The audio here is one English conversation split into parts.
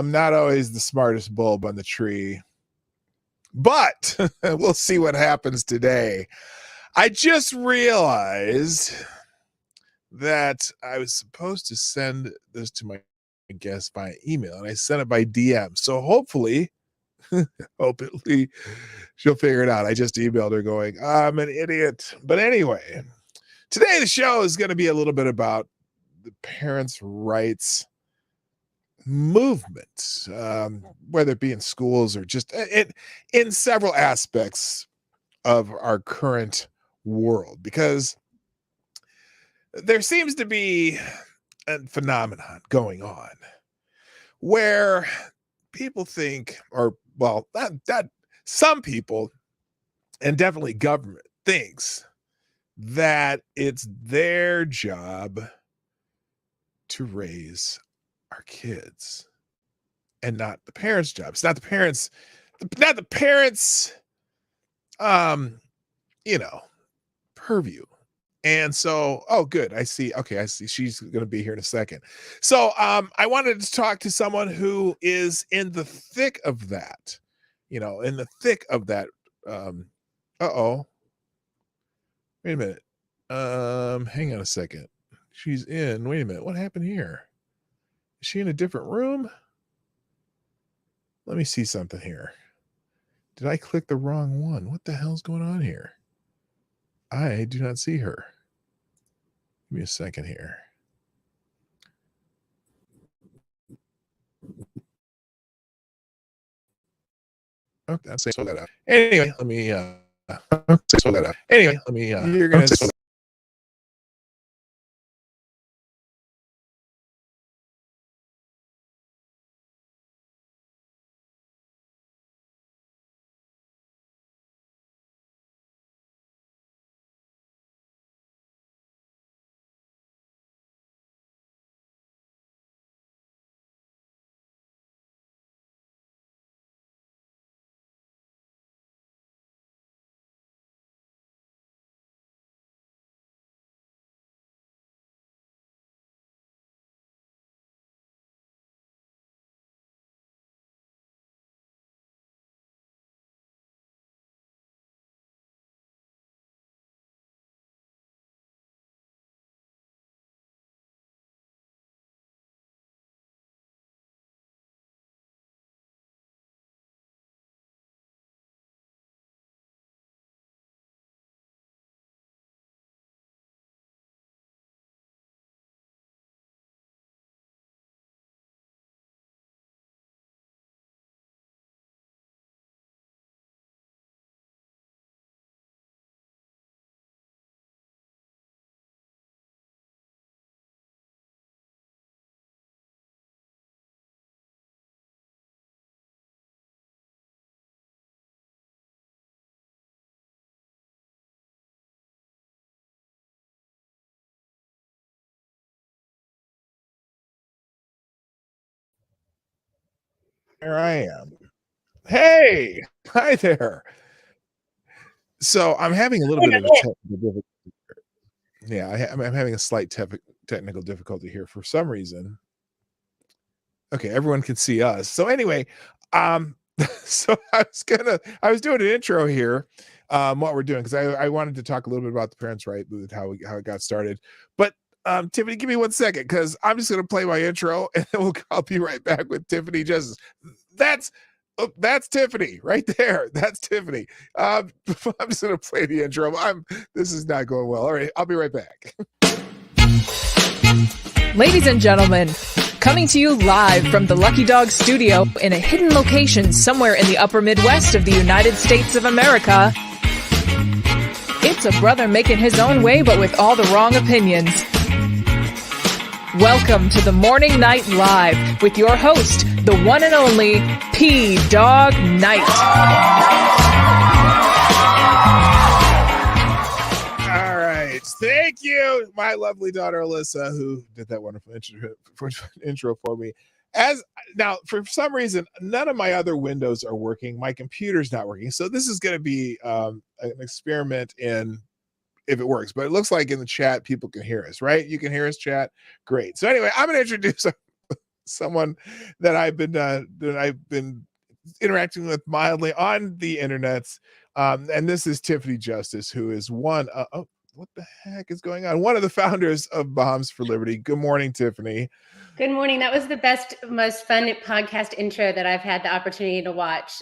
Not always the smartest bulb on the tree, but we'll see what happens today. I just realized that I was supposed to send this to my guest by email, and I sent it by DM. So hopefully she'll figure it out. I just emailed her going, I'm an idiot. But anyway, today the show is going to be a little bit about the parents' rights movement, whether it be in schools or just in several aspects of our current world, because there seems to be a phenomenon going on where people think, or well, that some people, and definitely government, thinks that it's their job to raise our kids and not the parents' job. It's not the parents, purview. And so, oh, good. I see. Okay, I see. She's going to be here in a second. So, I wanted to talk to someone who is in the thick of that. In the thick of that. Uh-oh. Wait a minute. Hang on a second. She's in. Wait a minute. What happened here? Is she in a different room? Let me see something here. Did I click the wrong one? What the hell's going on here? I do not see her. Give me a second here. Okay, I'll say that out. Anyway, let me say that out. Anyway, let me you're gonna Here I am. Hey, hi there. So I'm having a little bit of a technical difficulty. Yeah, I'm having a slight technical difficulty here for some reason. Okay, everyone can see us. So anyway, um, so I was doing an intro here, what we're doing, because I wanted to talk a little bit about the parents' right movement, how it got started. But Tiffany, give me 1 second, because I'm just gonna play my intro, and then I'll be right back with Tiffany Justice. That's Tiffany right there. That's Tiffany. I'm just gonna play the intro. This is not going well. All right, I'll be right back. Ladies and gentlemen, coming to you live from the Lucky Dog studio in a hidden location somewhere in the upper Midwest of the United States of America, it's a brother making his own way, but with all the wrong opinions. Welcome to the Morning Night Live with your host, the one and only P-Dog Knight. All right. Thank you, my lovely daughter, Alyssa, who did that wonderful intro for me. Now, for some reason, none of my other windows are working. My computer's not working. So this is going to be an experiment in if it works. But it looks like in the chat, people can hear us, right? You can hear us, chat? Great. So anyway, I'm going to introduce someone that I've been interacting with mildly on the internets. And this is Tiffany Justice, who is what the heck is going on? One of the founders of Moms for Liberty. Good morning, Tiffany. Good morning. That was the best, most fun podcast intro that I've had the opportunity to watch.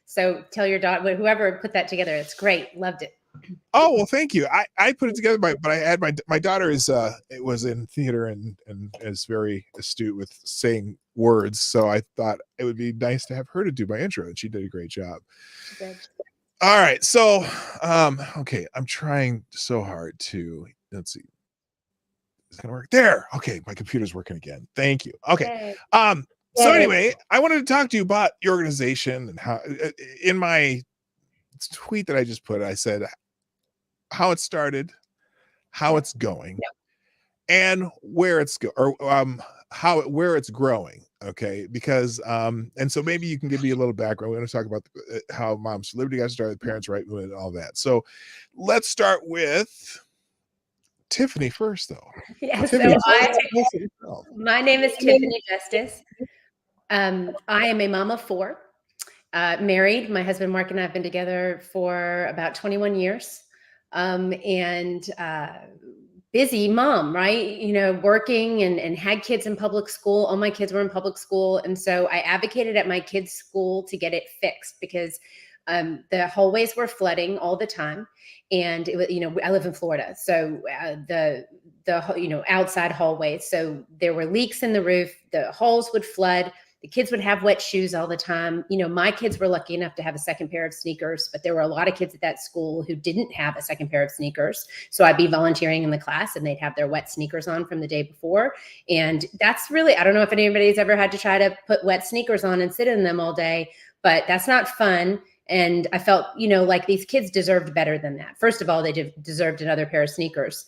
So tell your daughter, whoever put that together, it's great. Loved it. Oh, well, thank you. I put it together, but I had my daughter it was in theater and is very astute with saying words. So I thought it would be nice to have her to do my intro, and she did a great job. Good. All right. So, okay, I'm trying so hard to, let's see. It's gonna work there. Okay, my computer's working again. Thank you. Okay. So anyway, I wanted to talk to you about your organization and how in my tweet that I just put, I said how it started, how it's going, and where it's where it's growing. Okay, because and so maybe you can give me a little background. We're going to talk about how Moms for Liberty got started, parents' right movement, and all that. So let's start with Tiffany first, though. Yeah, Tiffany, my name is Tiffany Justice. I am a mom of 4, married. My husband Mark and I have been together for about 21 years, and busy mom, right? You know, working and had kids in public school. All my kids were in public school, and so I advocated at my kids' school to get it fixed because the hallways were flooding all the time. And it was, you know, I live in Florida, so the outside hallways. So there were leaks in the roof. The halls would flood. The kids would have wet shoes all the time. You know, my kids were lucky enough to have a second pair of sneakers, but there were a lot of kids at that school who didn't have a second pair of sneakers. So I'd be volunteering in the class and they'd have their wet sneakers on from the day before. And that's really, I don't know if anybody's ever had to try to put wet sneakers on and sit in them all day, but that's not fun. And I felt, you know, like these kids deserved better than that. First of all, they deserved another pair of sneakers.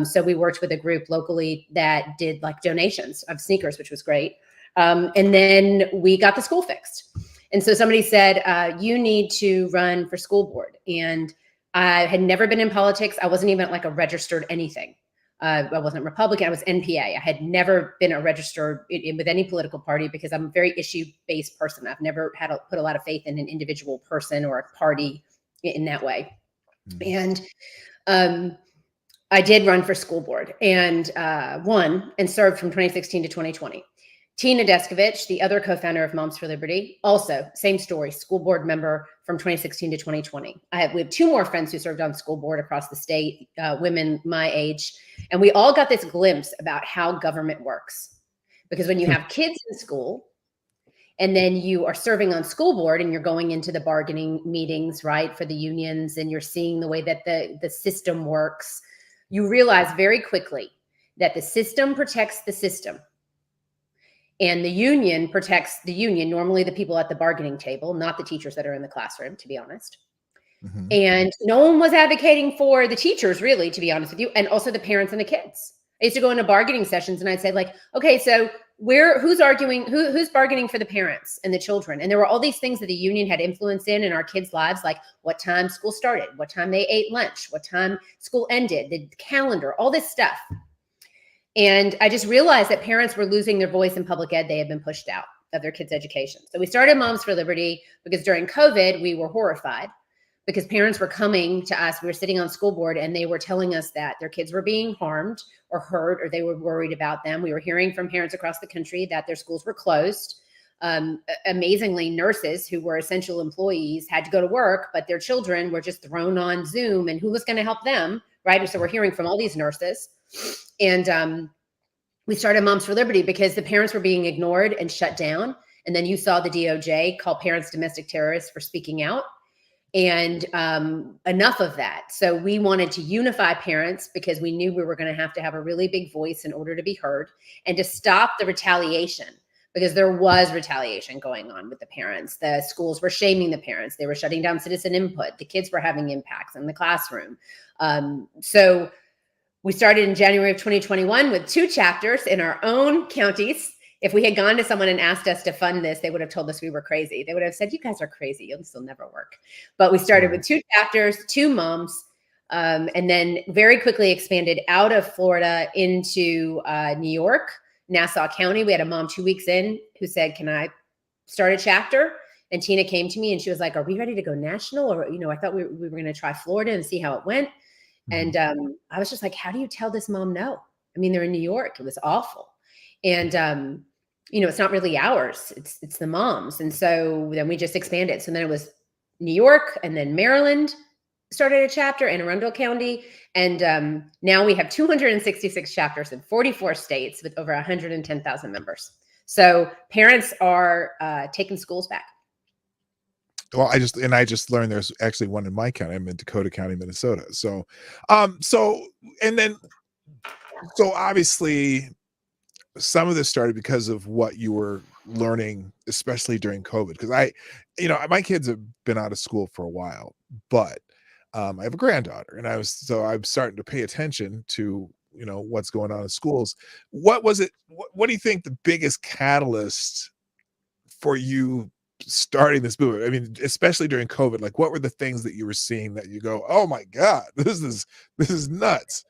So we worked with a group locally that did like donations of sneakers, which was great. And then we got the school fixed. And so somebody said, you need to run for school board. And I had never been in politics. I wasn't even like a registered anything. I wasn't Republican. I was NPA. I had never been a registered with any political party because I'm a very issue-based person. I've never had put a lot of faith in an individual person or a party in that way. Mm-hmm. And I did run for school board and won and served from 2016 to 2020. Tina Deskovich, the other co-founder of Moms for Liberty, also same story, school board member from 2016 to 2020. We have 2 more friends who served on school board across the state, women my age, and we all got this glimpse about how government works. Because when you have kids in school, and then you are serving on school board and you're going into the bargaining meetings, right, for the unions, and you're seeing the way that the system works, you realize very quickly that the system protects the system. And the union protects the union, normally the people at the bargaining table, not the teachers that are in the classroom, to be honest. Mm-hmm. And no one was advocating for the teachers, really, to be honest with you, and also the parents and the kids. I used to go into bargaining sessions and I'd say like, okay, so who's bargaining for the parents and the children? And there were all these things that the union had influence in our kids' lives, like what time school started, what time they ate lunch, what time school ended, the calendar, all this stuff. And I just realized that parents were losing their voice in public ed. They had been pushed out of their kids' education. So we started Moms for Liberty because during COVID, we were horrified because parents were coming to us. We were sitting on school board and they were telling us that their kids were being harmed or hurt, or they were worried about them. We were hearing from parents across the country that their schools were closed. Amazingly, nurses who were essential employees had to go to work, but their children were just thrown on Zoom, and who was going to help them, right? And so we're hearing from all these nurses. And we started Moms for Liberty because the parents were being ignored and shut down. And then you saw the DOJ call parents domestic terrorists for speaking out. And enough of that. So we wanted to unify parents because we knew we were going to have a really big voice in order to be heard, and to stop the retaliation, because there was retaliation going on with the parents. The schools were shaming the parents. They were shutting down citizen input. The kids were having impacts in the classroom. So we started in January of 2021 with 2 chapters in our own counties. If we had gone to someone and asked us to fund this, they would have told us we were crazy. They would have said, you guys are crazy. This will never work. But we started with 2 chapters, 2 moms, and then very quickly expanded out of Florida into New York, Nassau County. We had a mom 2 weeks in who said, can I start a chapter? And Tina came to me and she was like, are we ready to go national? Or, I thought we were going to try Florida and see how it went. And I was just like, how do you tell this mom no? I mean, they're in New York. It was awful. And, it's not really ours. It's the mom's. And so then we just expanded. So then it was New York, and then Maryland started a chapter, Anne Arundel County. And now we have 266 chapters in 44 states with over 110,000 members. So parents are taking schools back. Well, I just learned there's actually one in my county. I'm in Dakota County, Minnesota. So obviously some of this started because of what you were learning, especially during COVID. Because my kids have been out of school for a while, but I have a granddaughter, and I'm starting to pay attention to what's going on in schools. What was it? What do you think the biggest catalyst for you starting this movement? I mean, especially during COVID, like what were the things that you were seeing that you go, oh my God, this is nuts?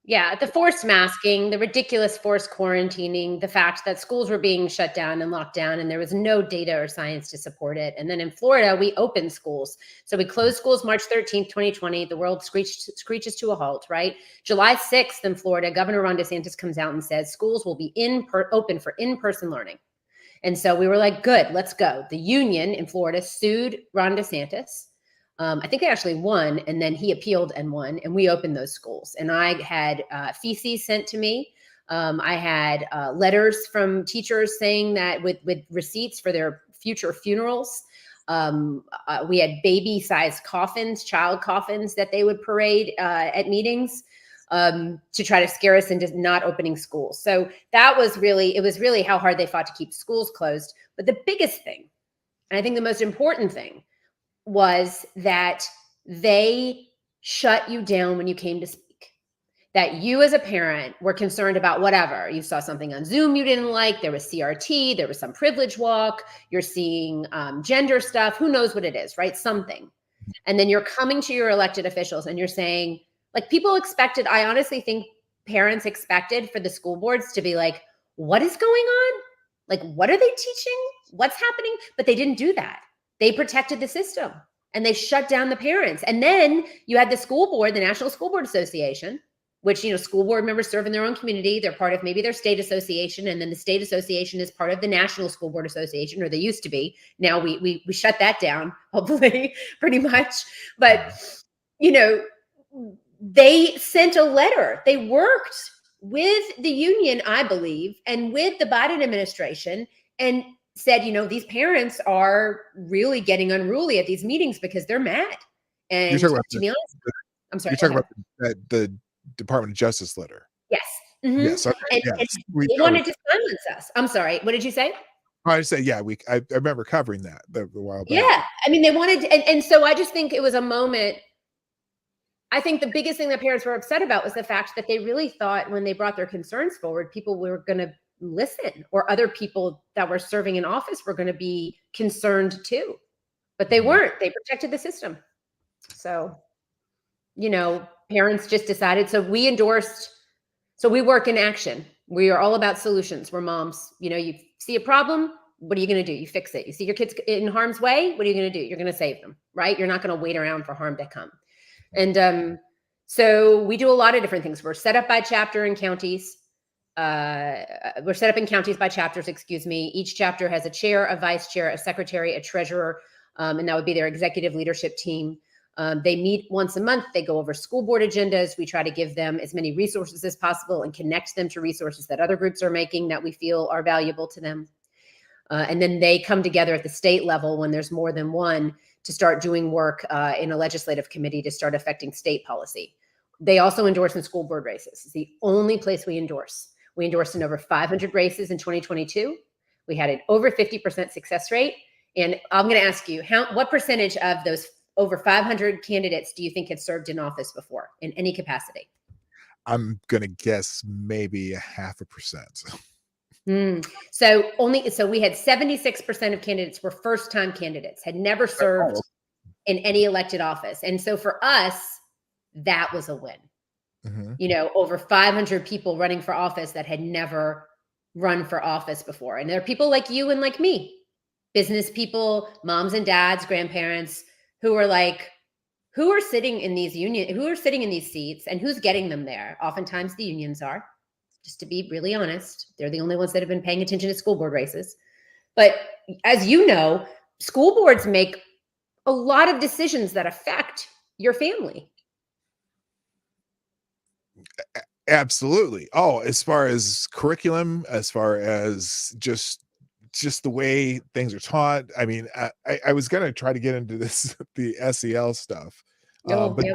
Yeah, the forced masking, the ridiculous forced quarantining, the fact that schools were being shut down and locked down and there was no data or science to support it. And then in Florida, we opened schools. So we closed schools March 13th, 2020. The world screeches to a halt, right? July 6th in Florida, Governor Ron DeSantis comes out and says schools will be open for in-person learning. And so we were like, good, let's go. The union in Florida sued Ron DeSantis. I think they actually won, and then he appealed and won, and we opened those schools. And I had feces sent to me. I had letters from teachers saying that with receipts for their future funerals. We had baby-sized coffins, child coffins that they would parade at meetings to try to scare us into not opening schools. So it was really how hard they fought to keep schools closed. But the biggest thing, and I think the most important thing, was that they shut you down when you came to speak. That you as a parent were concerned about whatever. You saw something on Zoom you didn't like, there was CRT, there was some privilege walk, you're seeing gender stuff, who knows what it is, right? Something. And then you're coming to your elected officials and you're saying, like, people expected, I honestly think parents expected for the school boards to be like, what is going on? Like, what are they teaching? What's happening? But they didn't do that. They protected the system and they shut down the parents. And then you had the school board, the National School Board Association, which, school board members serve in their own community. They're part of maybe their state association. And then the state association is part of the National School Board Association, or they used to be. Now we shut that down, hopefully, pretty much. But, they sent a letter. They worked with the union, I believe, and with the Biden administration, and said, these parents are really getting unruly at these meetings because they're mad. And to be honest, I'm sorry. You're talking about the Department of Justice letter. Yes. Mm-hmm. Yes. Okay. And they wanted to silence us. I'm sorry. What did you say? I say, yeah, I remember covering that a while back. Yeah. I mean, they wanted to, and so I just think it was a moment. I think the biggest thing that parents were upset about was the fact that they really thought when they brought their concerns forward, people were going to listen, or other people that were serving in office were going to be concerned too, but they weren't. They protected the system. So, parents just decided. So we endorsed. So we work in action. We are all about solutions. We're moms. You see a problem. What are you going to do? You fix it. You see your kids in harm's way. What are you going to do? You're going to save them, right? You're not going to wait around for harm to come. And so we do a lot of different things. We're set up by chapter in counties. We're set up in counties by chapters, excuse me. Each chapter has a chair, a vice chair, a secretary, a treasurer, and that would be their executive leadership team. They meet once a month. They go over school board agendas. We try to give them as many resources as possible and connect them to resources that other groups are making that we feel are valuable to them. And then they come together at the state level when there's more than one to start doing work in a legislative committee to start affecting state policy. They also endorse in school board races. It's the only place we endorse. We endorsed in over 500 races in 2022. We had an over 50% success rate. And I'm going to ask you, what percentage of those over 500 candidates do you think have served in office before in any capacity? I'm going to guess maybe 0.5%. So we had 76% of candidates were first-time candidates, had never served in any elected office. And so for us, that was a win. Mm-hmm. Over 500 people running for office that had never run for office before. And there are people like you and like me, business people, moms and dads, grandparents, who are like, who are sitting in these seats and who's getting them there? Oftentimes the unions are, just to be really honest. They're the only ones that have been paying attention to school board races. But as you know, school boards make a lot of decisions that affect your family. Absolutely. Oh, as far as curriculum, as far as just the way things are taught. I mean, I was gonna try to get into this the SEL stuff, Oh, but yeah.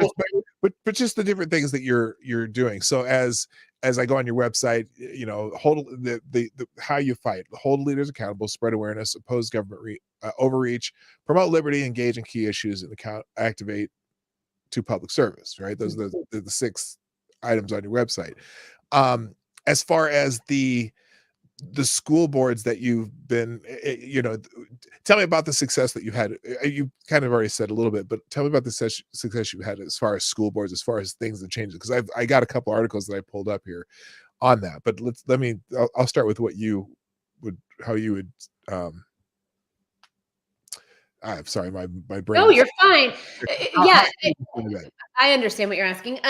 but just the different things that you're doing. So as I go on your website, you know, hold the how you fight, hold leaders accountable, spread awareness, oppose government overreach, promote liberty, engage in key issues, and activate to public service. Right, those are the 6 items on your website. As far as the school boards that you've been, you know, tell me about the success that you had. You kind of already said a little bit, but tell me about the success you had as far as school boards, as far as things that changed. Because I got a couple articles that I pulled up here on that. But I'll start with what you would, how you would. I'm sorry, my brain. No, you're fine. Yeah, How I understand what you're asking.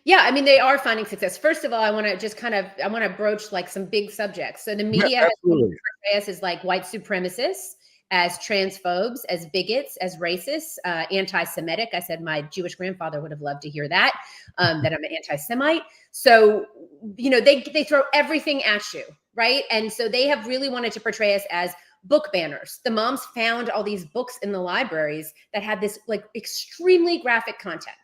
Yeah, I mean, they are finding success. First of all, I want to broach like some big subjects. So the media has portrayed us as like white supremacists, as transphobes, as bigots, as racists, anti-Semitic. I said my Jewish grandfather would have loved to hear that, that I'm an anti-Semite. So, you know, they throw everything at you, right? And so they have really wanted to portray us as book banners. The moms found all these books in the libraries that had this like extremely graphic content.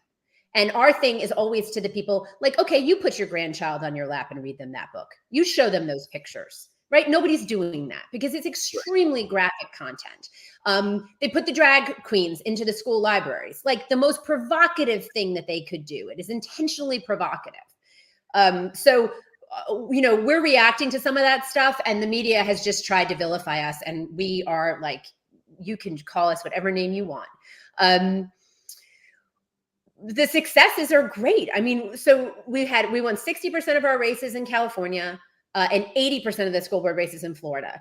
And our thing is always to the people like, okay, you put your grandchild on your lap and read them that book. You show them those pictures, right? Nobody's doing that because it's extremely graphic content. They put the drag queens into the school libraries, like the most provocative thing that they could do. It is intentionally provocative. You know, we're reacting to some of that stuff, and the media has just tried to vilify us, and we are like, you can call us whatever name you want. The successes are great. I mean, so we won 60% of our races in California, and 80% of the school board races in Florida.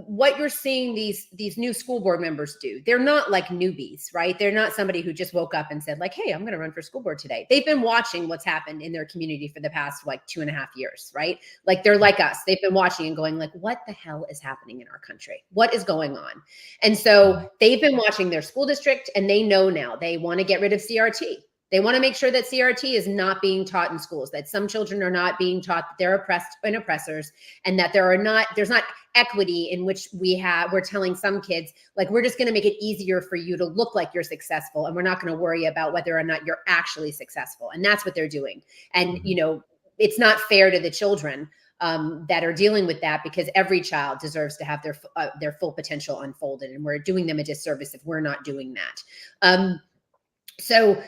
What you're seeing these new school board members do, they're not like newbies, right? They're not somebody who just woke up and said like, hey, I'm going to run for school board today. They've been watching what's happened in their community for the past like 2.5 years, right? Like they're like us. They've been watching and going like, what the hell is happening in our country? What is going on? And so they've been watching their school district, and they know now they want to get rid of CRT. They want to make sure that CRT is not being taught in schools, that some children are not being taught that they're oppressed and oppressors, and that there's not equity in which we're telling some kids, like, we're just going to make it easier for you to look like you're successful, and we're not going to worry about whether or not you're actually successful. And that's what they're doing. And, you know, it's not fair to the children that are dealing with that, because every child deserves to have their full potential unfolded, and we're doing them a disservice if we're not doing that. So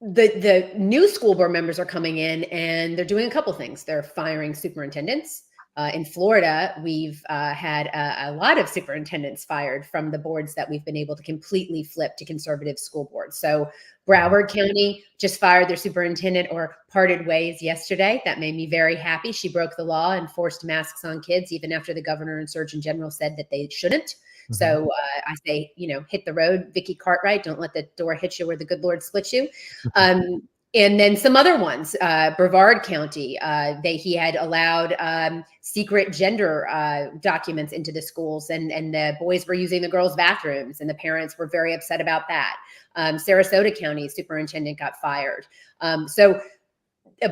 the new school board members are coming in, and they're doing a couple things. They're firing superintendents. In Florida, we've had a lot of superintendents fired from the boards that we've been able to completely flip to conservative school boards. So Broward County just fired their superintendent, or parted ways, yesterday. That made me very happy. She broke the law and forced masks on kids, even after the governor and surgeon general said that they shouldn't. So I say, you know, hit the road, Vicky Cartwright. Don't let the door hit you where the good Lord splits you. And then some other ones, Brevard County, he had allowed secret gender documents into the schools, and the boys were using the girls' bathrooms, and the parents were very upset about that. Sarasota County superintendent got fired.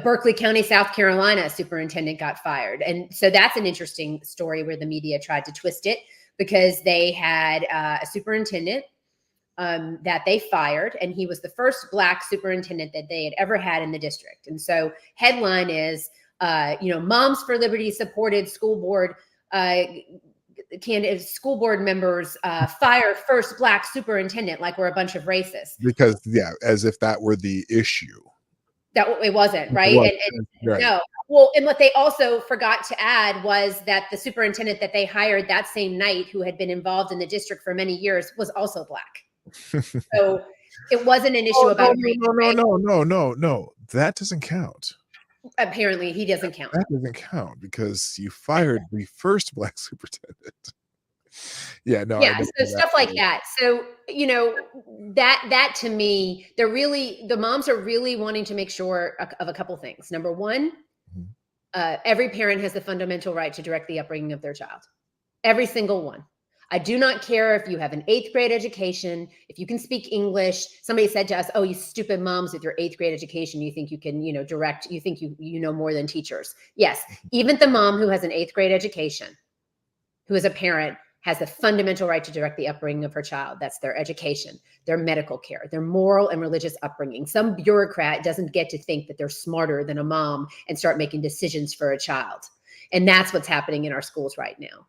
Berkeley County, South Carolina superintendent got fired. And so that's an interesting story where the media tried to twist it, because they had a superintendent that they fired, and he was the first Black superintendent that they had ever had in the district. And so headline is, you know, Moms for Liberty supported school board school board members fire first Black superintendent, like we're a bunch of racists. Because, yeah, as if that were the issue. That it wasn't, right? Right. No. Well, and what they also forgot to add was that the superintendent that they hired that same night, who had been involved in the district for many years, was also Black. So it wasn't an issue about race. No. That doesn't count. Apparently he doesn't count. That doesn't count because you fired the first Black superintendent. Yeah, no, I Yeah, know so that stuff like that. So, that to me, the moms are really wanting to make sure of a couple things. Number one, Mhm. every parent has the fundamental right to direct the upbringing of their child. Every single one. I do not care if you have an 8th grade education, if you can speak English. Somebody said to us, "Oh, you stupid moms with your 8th grade education, you think you can, direct, you think you know more than teachers." Yes, even the mom who has an 8th grade education, who is a parent, has the fundamental right to direct the upbringing of her child. That's their education, their medical care, their moral and religious upbringing. Some bureaucrat doesn't get to think that they're smarter than a mom and start making decisions for a child. And that's what's happening in our schools right now.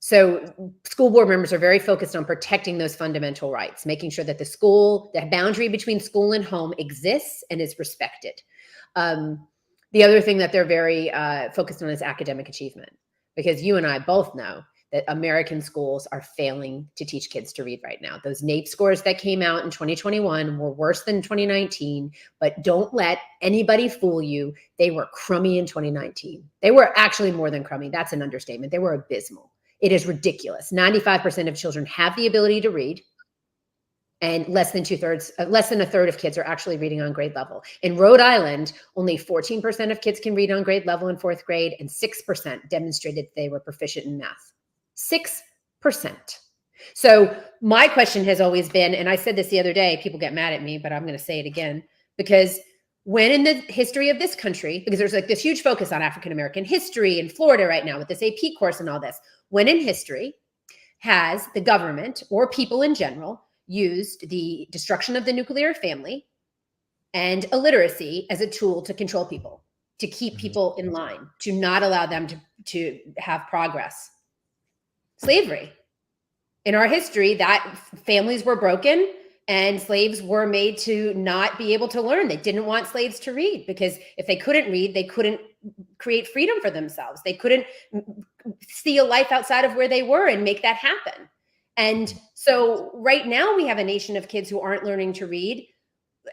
So school board members are very focused on protecting those fundamental rights, making sure that the boundary between school and home exists and is respected. The other thing that they're very focused on is academic achievement, because you and I both know that American schools are failing to teach kids to read right now. Those NAEP scores that came out in 2021 were worse than 2019, but don't let anybody fool you. They were crummy in 2019. They were actually more than crummy. That's an understatement. They were abysmal. It is ridiculous. 95% of children have the ability to read, and less than a third of kids are actually reading on grade level. In Rhode Island, only 14% of kids can read on grade level in 4th grade, and 6% demonstrated they were proficient in math. 6%. So my question has always been, and I said this the other day, people get mad at me, but I'm going to say it again, because when in the history of this country, because there's like this huge focus on African-American history in Florida right now with this AP course and all this, when in history has the government or people in general used the destruction of the nuclear family and illiteracy as a tool to control people, to keep people in line, to not allow them to have progress? Slavery. In our history, that families were broken and slaves were made to not be able to learn. They didn't want slaves to read, because if they couldn't read, they couldn't create freedom for themselves. They couldn't see a life outside of where they were and make that happen. And so right now we have a nation of kids who aren't learning to read.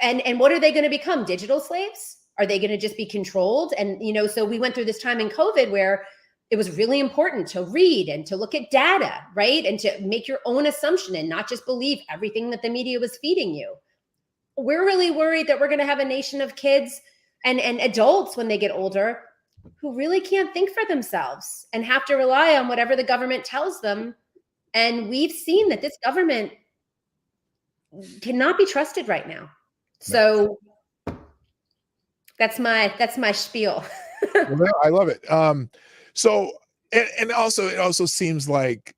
And what are they going to become? Digital slaves? Are they going to just be controlled? And, so we went through this time in COVID where it was really important to read and to look at data, right? And to make your own assumption and not just believe everything that the media was feeding you. We're really worried that we're going to have a nation of kids and adults when they get older who really can't think for themselves and have to rely on whatever the government tells them. And we've seen that this government cannot be trusted right now. So that's my spiel. Well, I love it. So, and also, it also seems like,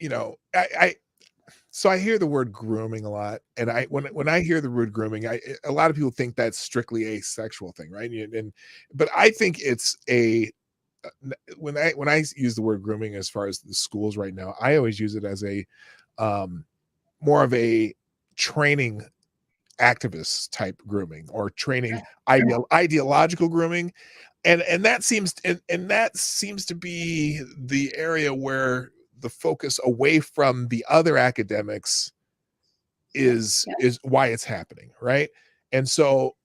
so I hear the word grooming a lot, and when I hear the word grooming, a lot of people think that's strictly a sexual thing, right? But I think it's when I use the word grooming as far as the schools right now, I always use it as a more of a training activist type grooming, or training ideological grooming. And that seems to be the area where the focus away from the other academics is why it's happening, right? And so,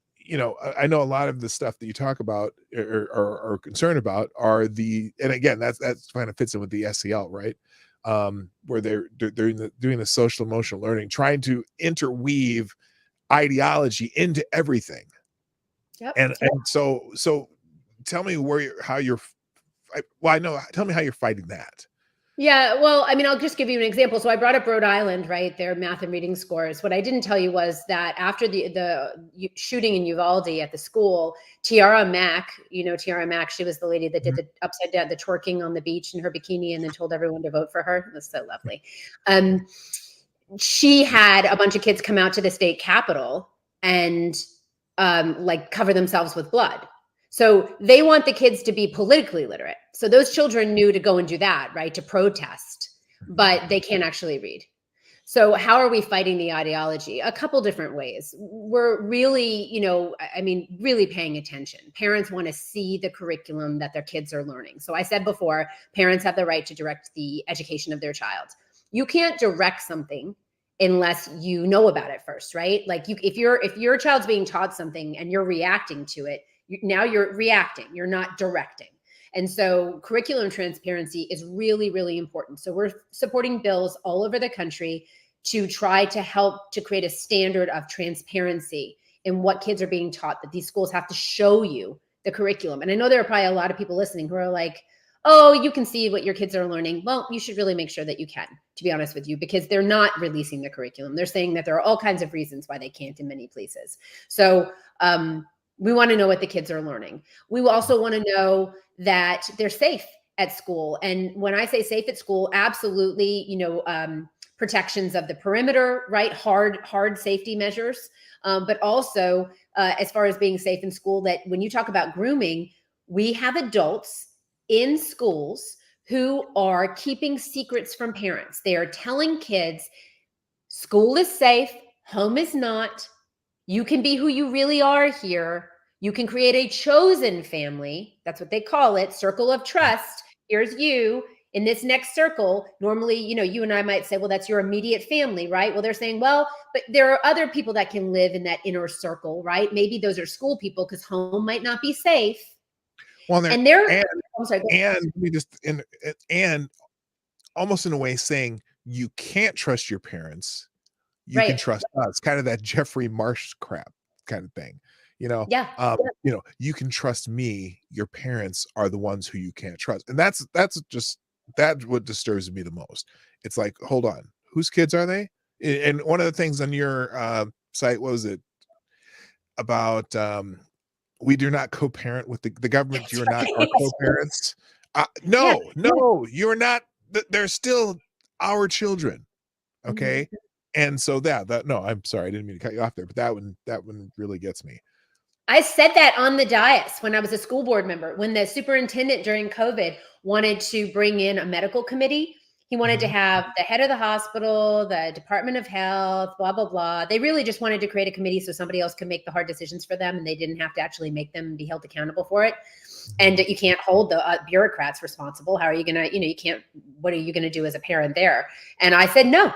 I know a lot of the stuff that you talk about or are concerned about are and again, that's kind of fits in with the SEL, right? Where they're doing the social emotional learning, trying to interweave ideology into everything. And so tell me tell me how you're fighting that. Yeah, well, I mean, I'll just give you an example. So I brought up Rhode Island, right? Their math and reading scores. What I didn't tell you was that after the shooting in Uvalde at the school, Tiara Mack, Tiara Mack, she was the lady that did the upside down, the twerking on the beach in her bikini and then told everyone to vote for her. It was so lovely. She had a bunch of kids come out to the state capitol and cover themselves with blood. So they want the kids to be politically literate. So those children knew to go and do that, right? To protest, but they can't actually read. So how are we fighting the ideology? A couple different ways. We're really, really paying attention. Parents want to see the curriculum that their kids are learning. So I said before, parents have the right to direct the education of their child. You can't direct something unless you know about it first, right? Like if your child's being taught something and you're reacting to it, Now you're reacting, you're not directing. And so curriculum transparency is really, really important. So we're supporting bills all over the country to try to help to create a standard of transparency in what kids are being taught, that these schools have to show you the curriculum. And I know there are probably a lot of people listening who are like, oh, you can see what your kids are learning. Well, you should really make sure that you can, to be honest with you, because they're not releasing the curriculum. They're saying that there are all kinds of reasons why they can't in many places. So we want to know what the kids are learning. We also want to know that they're safe at school. And when I say safe at school, absolutely, protections of the perimeter, right? Hard safety measures. But also as far as being safe in school, that when you talk about grooming, we have adults in schools who are keeping secrets from parents. They are telling kids, school is safe, home is not. You can be who you really are here. You can create a chosen family. That's what they call it, circle of trust. Here's you in this next circle. Normally, you and I might say, well, that's your immediate family, right? Well, they're saying, well, but there are other people that can live in that inner circle, right? Maybe those are school people because home might not be safe. Well, and almost in a way saying you can't trust your parents, you right. can trust us, kind of that Jeffrey Marsh crap kind of thing. Yeah. You can trust me, your parents are the ones who you can't trust. And that's what disturbs me the most. It's like, hold on, whose kids are they? And one of the things on your site, what was it about? We do not co-parent with the government. That's You're right. not our co-parents. No, you're not. They're still our children. Okay. Mm-hmm. And so no, I'm sorry, I didn't mean to cut you off there, but that one really gets me. I said that on the dais when I was a school board member, when the superintendent during COVID wanted to bring in a medical committee. He wanted to have the head of the hospital, the Department of Health, blah, blah, blah. They really just wanted to create a committee so somebody else could make the hard decisions for them and they didn't have to actually make them be held accountable for it. And you can't hold the bureaucrats responsible. How are you going to, what are you going to do as a parent there? And I said, no.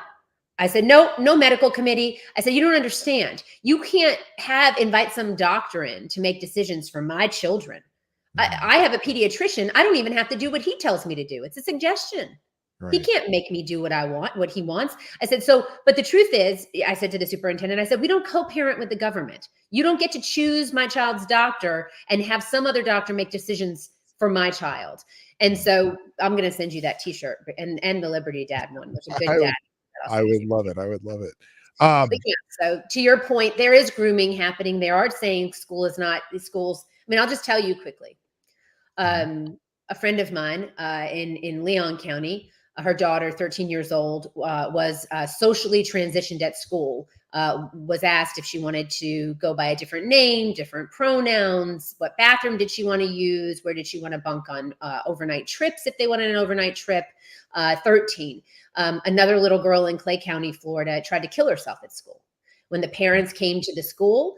I said, no medical committee. I said, you don't understand. You can't invite some doctor in to make decisions for my children. I have a pediatrician. I don't even have to do what he tells me to do. It's a suggestion. Right. He can't make me do what I want, what he wants. I said, but the truth is, I said to the superintendent, I said, we don't co-parent with the government. You don't get to choose my child's doctor and have some other doctor make decisions for my child. And so I'm going to send you that t-shirt and the Liberty Dad one, which is a good dad. I would love it. So to your point, there is grooming happening. They are saying schools. I mean, I'll just tell you quickly. A friend of mine in Leon County, her daughter, 13 years old, was socially transitioned at school, was asked if she wanted to go by a different name, different pronouns, what bathroom did she want to use, where did she want to bunk on overnight trips if they wanted an overnight trip. 13. Another little girl in Clay County, Florida, tried to kill herself at school. When the parents came to the school,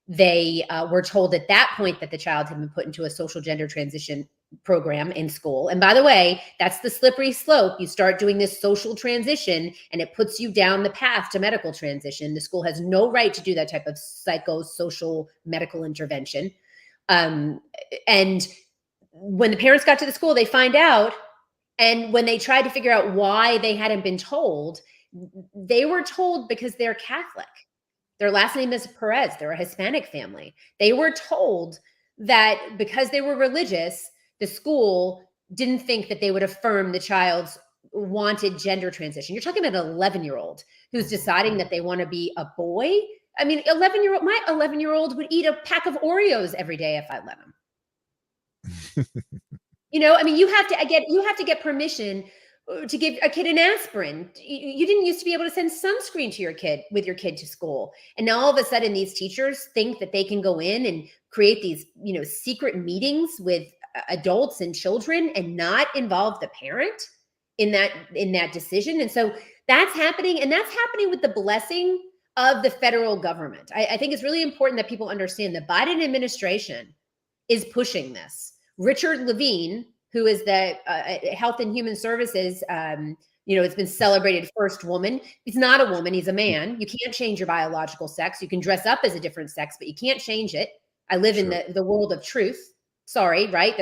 they were told at that point that the child had been put into a social gender transition program in school. And by the way, that's the slippery slope. You start doing this social transition and it puts you down the path to medical transition. The school has no right to do that type of psychosocial medical intervention. And when the parents got to the school, they find out. And when they tried to figure out why they hadn't been told, they were told because they're Catholic. Their last name is Perez. They're a Hispanic family. They were told that because they were religious, the school didn't think that they would affirm the child's wanted gender transition. You're talking about an 11-year-old who's deciding that they want to be a boy. I mean, my 11-year-old would eat a pack of Oreos every day if I let him. I mean, you have to get permission to give a kid an aspirin. You didn't used to be able to send sunscreen to your kid to school. And now all of a sudden these teachers think that they can go in and create these, secret meetings with adults and children and not involve the parent in that decision. And so that's happening. And that's happening with the blessing of the federal government. I think it's really important that people understand the Biden administration is pushing this. Richard Levine, who is the Health and Human Services, it's been celebrated first woman. He's not a woman, he's a man. You can't change your biological sex. You can dress up as a different sex, but you can't change it. I live in the world of truth. Sorry, right?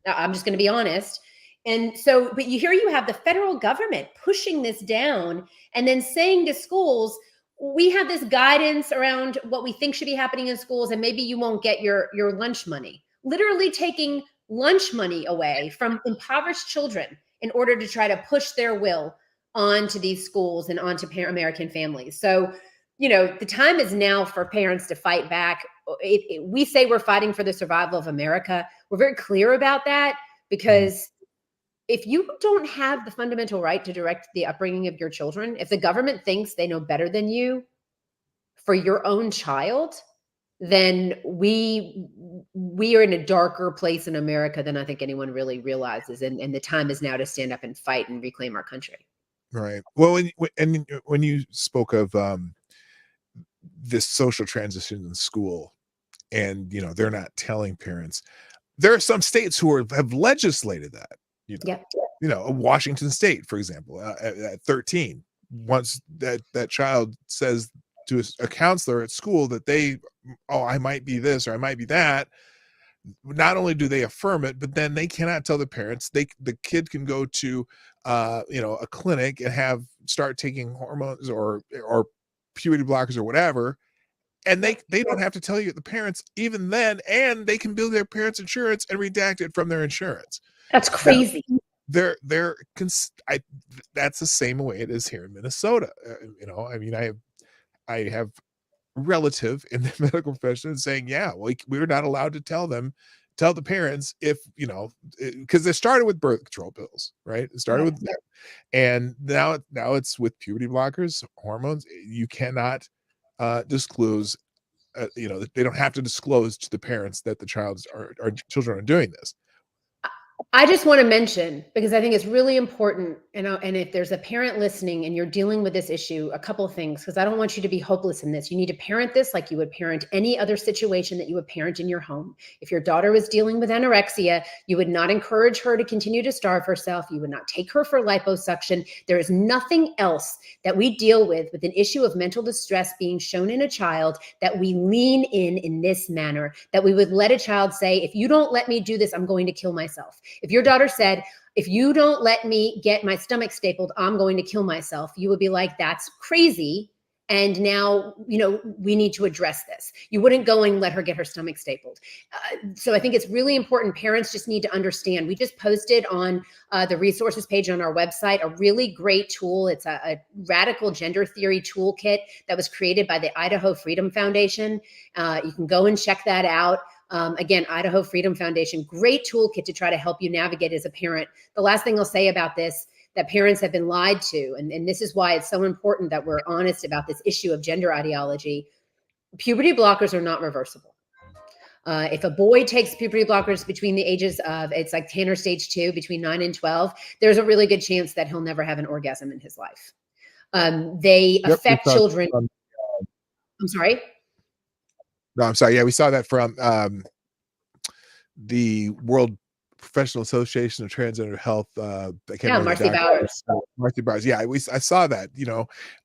I'm just going to be honest. And so, but you have the federal government pushing this down and then saying to schools, we have this guidance around what we think should be happening in schools, and maybe you won't get your lunch money. Literally taking lunch money away from impoverished children in order to try to push their will onto these schools and onto American families. So, the time is now for parents to fight back. We say we're fighting for the survival of America. We're very clear about that, because if you don't have the fundamental right to direct the upbringing of your children, if the government thinks they know better than you for your own child, then we are in a darker place in America than I think anyone really realizes. And the time is now to stand up and fight and reclaim our country. Right. Well, when you spoke of this social transition in school, and they're not telling parents, there are some states who have legislated that. Washington State, for example, at 13, once that child says to a counselor at school that I might be this or I might be that, not only do they affirm it, but then they cannot tell the parents. The kid can go to a clinic and start taking hormones or puberty blockers or whatever, and they don't have to tell you, the parents, even then, and they can bill their parents' insurance and redact it from their insurance. That's crazy. Now, that's the same way it is here in Minnesota. I have relative in the medical profession saying, we're not allowed to tell the parents if, because they started with birth control pills, right? It started with that. And now it's with puberty blockers, hormones. You cannot disclose, they don't have to disclose to the parents that the children are doing this. I just want to mention, because I think it's really important, and if there's a parent listening and you're dealing with this issue, a couple of things, because I don't want you to be hopeless in this. You need to parent this like you would parent any other situation that you would parent in your home. If your daughter was dealing with anorexia, you would not encourage her to continue to starve herself. You would not take her for liposuction. There is nothing else that we deal with an issue of mental distress being shown in a child that we lean in this manner, that we would let a child say, if you don't let me do this, I'm going to kill myself. If your daughter said, if you don't let me get my stomach stapled, I'm going to kill myself, you would be like, that's crazy. And now, we need to address this. You wouldn't go and let her get her stomach stapled. So I think it's really important. Parents just need to understand. We just posted on the resources page on our website a really great tool. It's a radical gender theory toolkit that was created by the Idaho Freedom Foundation. You can go and check that out. Again, Idaho Freedom Foundation, great toolkit to try to help you navigate as a parent. The last thing I'll say about this, that parents have been lied to, and this is why it's so important that we're honest about this issue of gender ideology. Puberty blockers are not reversible. If a boy takes puberty blockers between the ages of, it's like Tanner stage 2, between 9 and 12, there's a really good chance that he'll never have an orgasm in his life. They affect children. I'm sorry? No, I'm sorry. Yeah, we saw that from the World Professional Association of Transgender Health. Marcy Bowers. Marcy Bowers. Yeah, I saw that.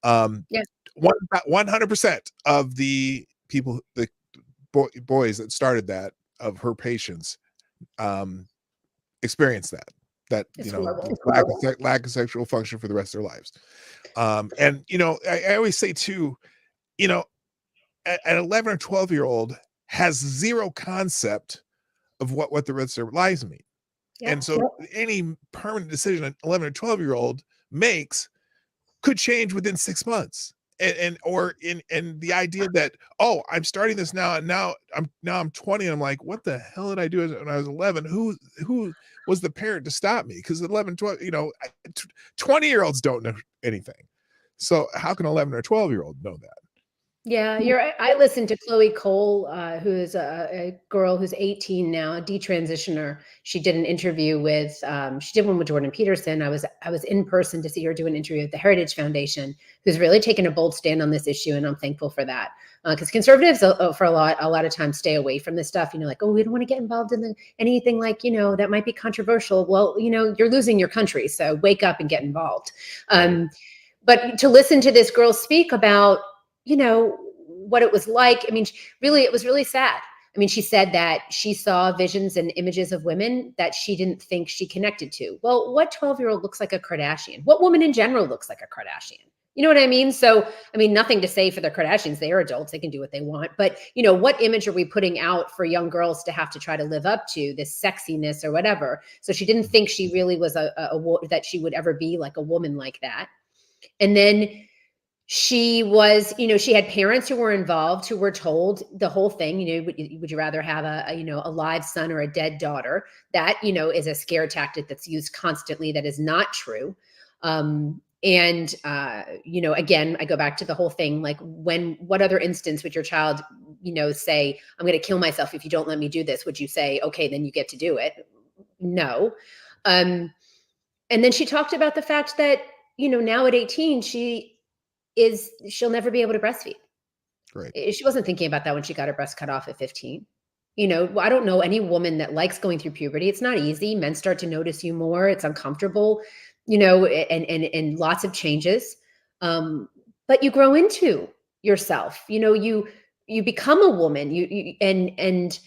100% of the people, the boys that started that, of her patients, experienced that. Lack of sexual function for the rest of their lives. And I always say too, an 11 or 12-year-old has zero concept of what the rest of their lives mean. And so any permanent decision an 11 or 12-year-old makes could change within 6 months. And the idea that, I'm starting this now, and now I'm 20, and I'm like, what the hell did I do when I was 11? Who was the parent to stop me? Because 11, 12, 20-year-olds don't know anything. So how can 11 or 12-year-old know that? Yeah, I listened to Chloe Cole, who is a girl who's 18 now, a detransitioner. She did an interview with, she did one with Jordan Peterson. I was in person to see her do an interview with the Heritage Foundation, who's really taken a bold stand on this issue, and I'm thankful for that. Because conservatives, for a lot of times, stay away from this stuff. Like, we don't want to get involved in anything like, that might be controversial. Well, you're losing your country, so wake up and get involved. But to listen to this girl speak about, what it was like. I mean, really, it was really sad. I mean, she said that she saw visions and images of women that she didn't think she connected to. Well, what 12-year-old looks like a Kardashian? What woman in general looks like a Kardashian? You know what I mean? So, I mean, nothing to say for the Kardashians. They are adults. They can do what they want. But, you know, what image are we putting out for young girls to have to try to live up to, this sexiness or whatever? So she didn't think she really was that she would ever be like a woman like that. And then she was, you know, she had parents who were involved who were told the whole thing, you know, would you rather have you know, a live son or a dead daughter? That, you know, is a scare tactic that's used constantly. That is not true. You know, again, I go back to the whole thing, like what other instance would your child, you know, say, I'm going to kill myself if you don't let me do this? Would you say, okay, then you get to do it? No. And then she talked about the fact that, you know, now at 18, she'll never be able to breastfeed. Great. She wasn't thinking about that when she got her breast cut off at 15. You know, I don't know any woman that likes going through puberty. It's not easy. Men start to notice you more. It's uncomfortable, you know, and lots of changes. But you grow into yourself. You know, you become a woman. And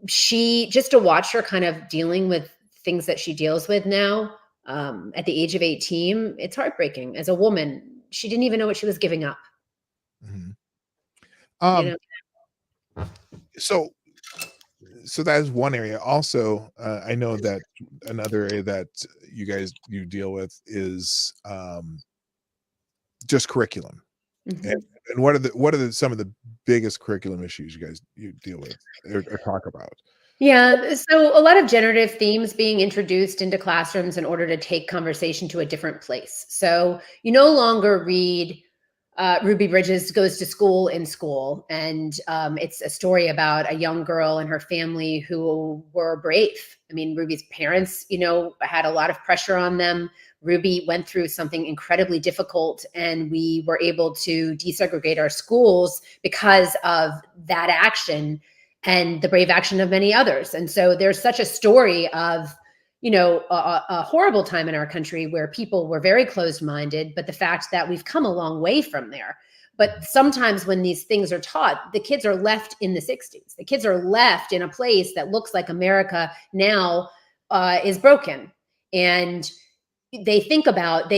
she, just to watch her kind of dealing with things that she deals with now, at the age of 18, it's heartbreaking. As a woman, she didn't even know what she was giving up. Mm-hmm. You know? So that is one area. Also, I know that another area that you deal with is just curriculum. Mm-hmm. And what are some of the biggest curriculum issues you deal with or talk about? Yeah, so a lot of generative themes being introduced into classrooms in order to take conversation to a different place. So you no longer read Ruby Bridges Goes to School in School, and it's a story about a young girl and her family who were brave. I mean, Ruby's parents, you know, had a lot of pressure on them. Ruby went through something incredibly difficult, and we were able to desegregate our schools because of that action and the brave action of many others. And so there's such a story of, you know, a horrible time in our country where people were very closed-minded, but the fact that we've come a long way from there. But sometimes when these things are taught, the kids are left in the 60s. The kids are left in a place that looks like America now is broken. And they think about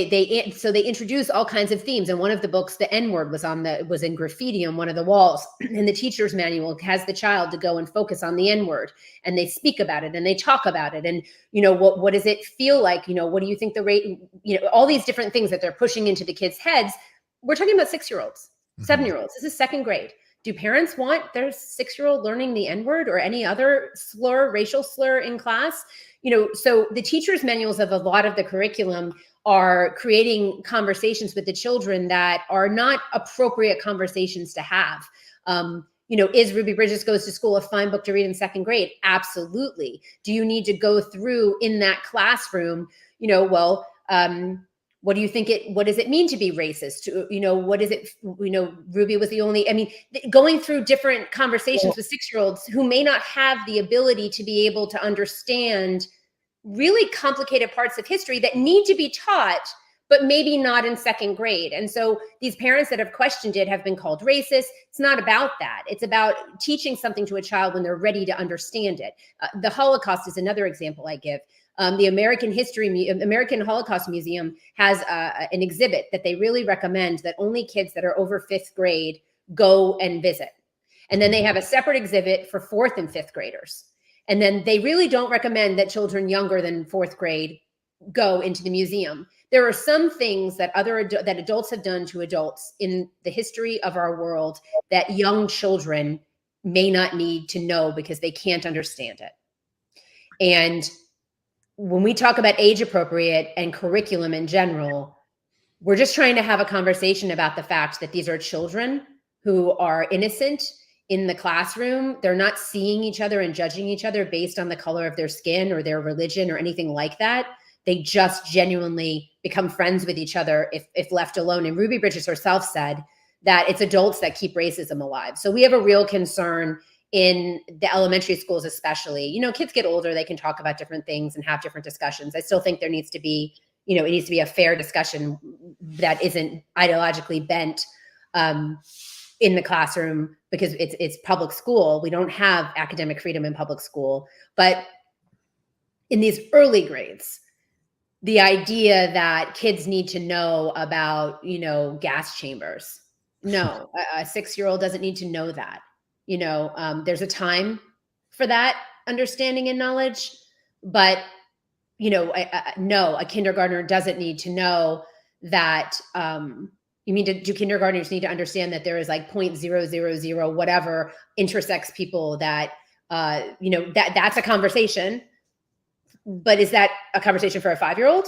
so they introduce all kinds of themes. And one of the books, the N-word was in graffiti on one of the walls, and the teacher's manual has the child to go and focus on the N-word, and they speak about it and they talk about it. And, you know, what does it feel like? You know, what do you think the rate, you know, all these different things that they're pushing into the kids' heads. We're talking about 6-year-olds, 7-year-olds. This is second grade. Do parents want their 6-year-old learning the N-word or any other slur, racial slur in class? You know, so the teacher's manuals of a lot of the curriculum are creating conversations with the children that are not appropriate conversations to have. You know, is Ruby Bridges Goes to School a fine book to read in second grade? Absolutely. Do you need to go through in that classroom, you know, well, what do you think what does it mean to be racist? You know, what is it, you know, Ruby was the only, I mean, going through different conversations with 6-year-olds who may not have the ability to be able to understand really complicated parts of history that need to be taught, but maybe not in second grade. And so these parents that have questioned it have been called racist. It's not about that. It's about teaching something to a child when they're ready to understand it. The Holocaust is another example I give. The American Holocaust Museum has an exhibit that they really recommend that only kids that are over 5th grade go and visit. And then they have a separate exhibit for 4th and 5th graders. And then they really don't recommend that children younger than 4th grade go into the museum. There are some things that that adults have done to adults in the history of our world that young children may not need to know because they can't understand it. And when we talk about age appropriate and curriculum in general, we're just trying to have a conversation about the fact that these are children who are innocent in the classroom. They're not seeing each other and judging each other based on the color of their skin or their religion or anything like that. They just genuinely become friends with each other if left alone. And Ruby Bridges herself said that it's adults that keep racism alive. So we have a real concern in the elementary schools, especially. You know, kids get older, they can talk about different things and have different discussions. I still think there needs to be, you know, it needs to be a fair discussion that isn't ideologically bent. in the classroom because it's public school. We don't have academic freedom in public school, but in these early grades, the idea that kids need to know about, gas chambers. No, a 6-year-old doesn't need to know that. There's a time for that understanding and knowledge, but no, a kindergartner doesn't need to know that. Do kindergartners need to understand that there is like 0.000 whatever intersex people that, that's a conversation. But is that a conversation for a 5-year-old?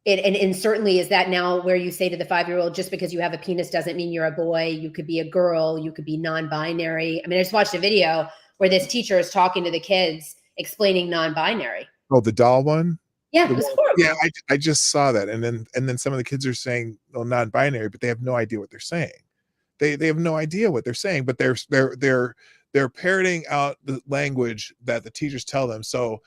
And certainly is that now where you say to the 5-year-old, just because you have a penis doesn't mean you're a boy. You could be a girl. You could be non-binary. I mean, I just watched a video where this teacher is talking to the kids, explaining non-binary. Oh, the doll one? Yeah, it was horrible. Yeah, I just saw that. And then some of the kids are saying, well, non-binary, but they have no idea what they're saying. They have no idea what they're saying, but they're parroting out the language that the teachers tell them. So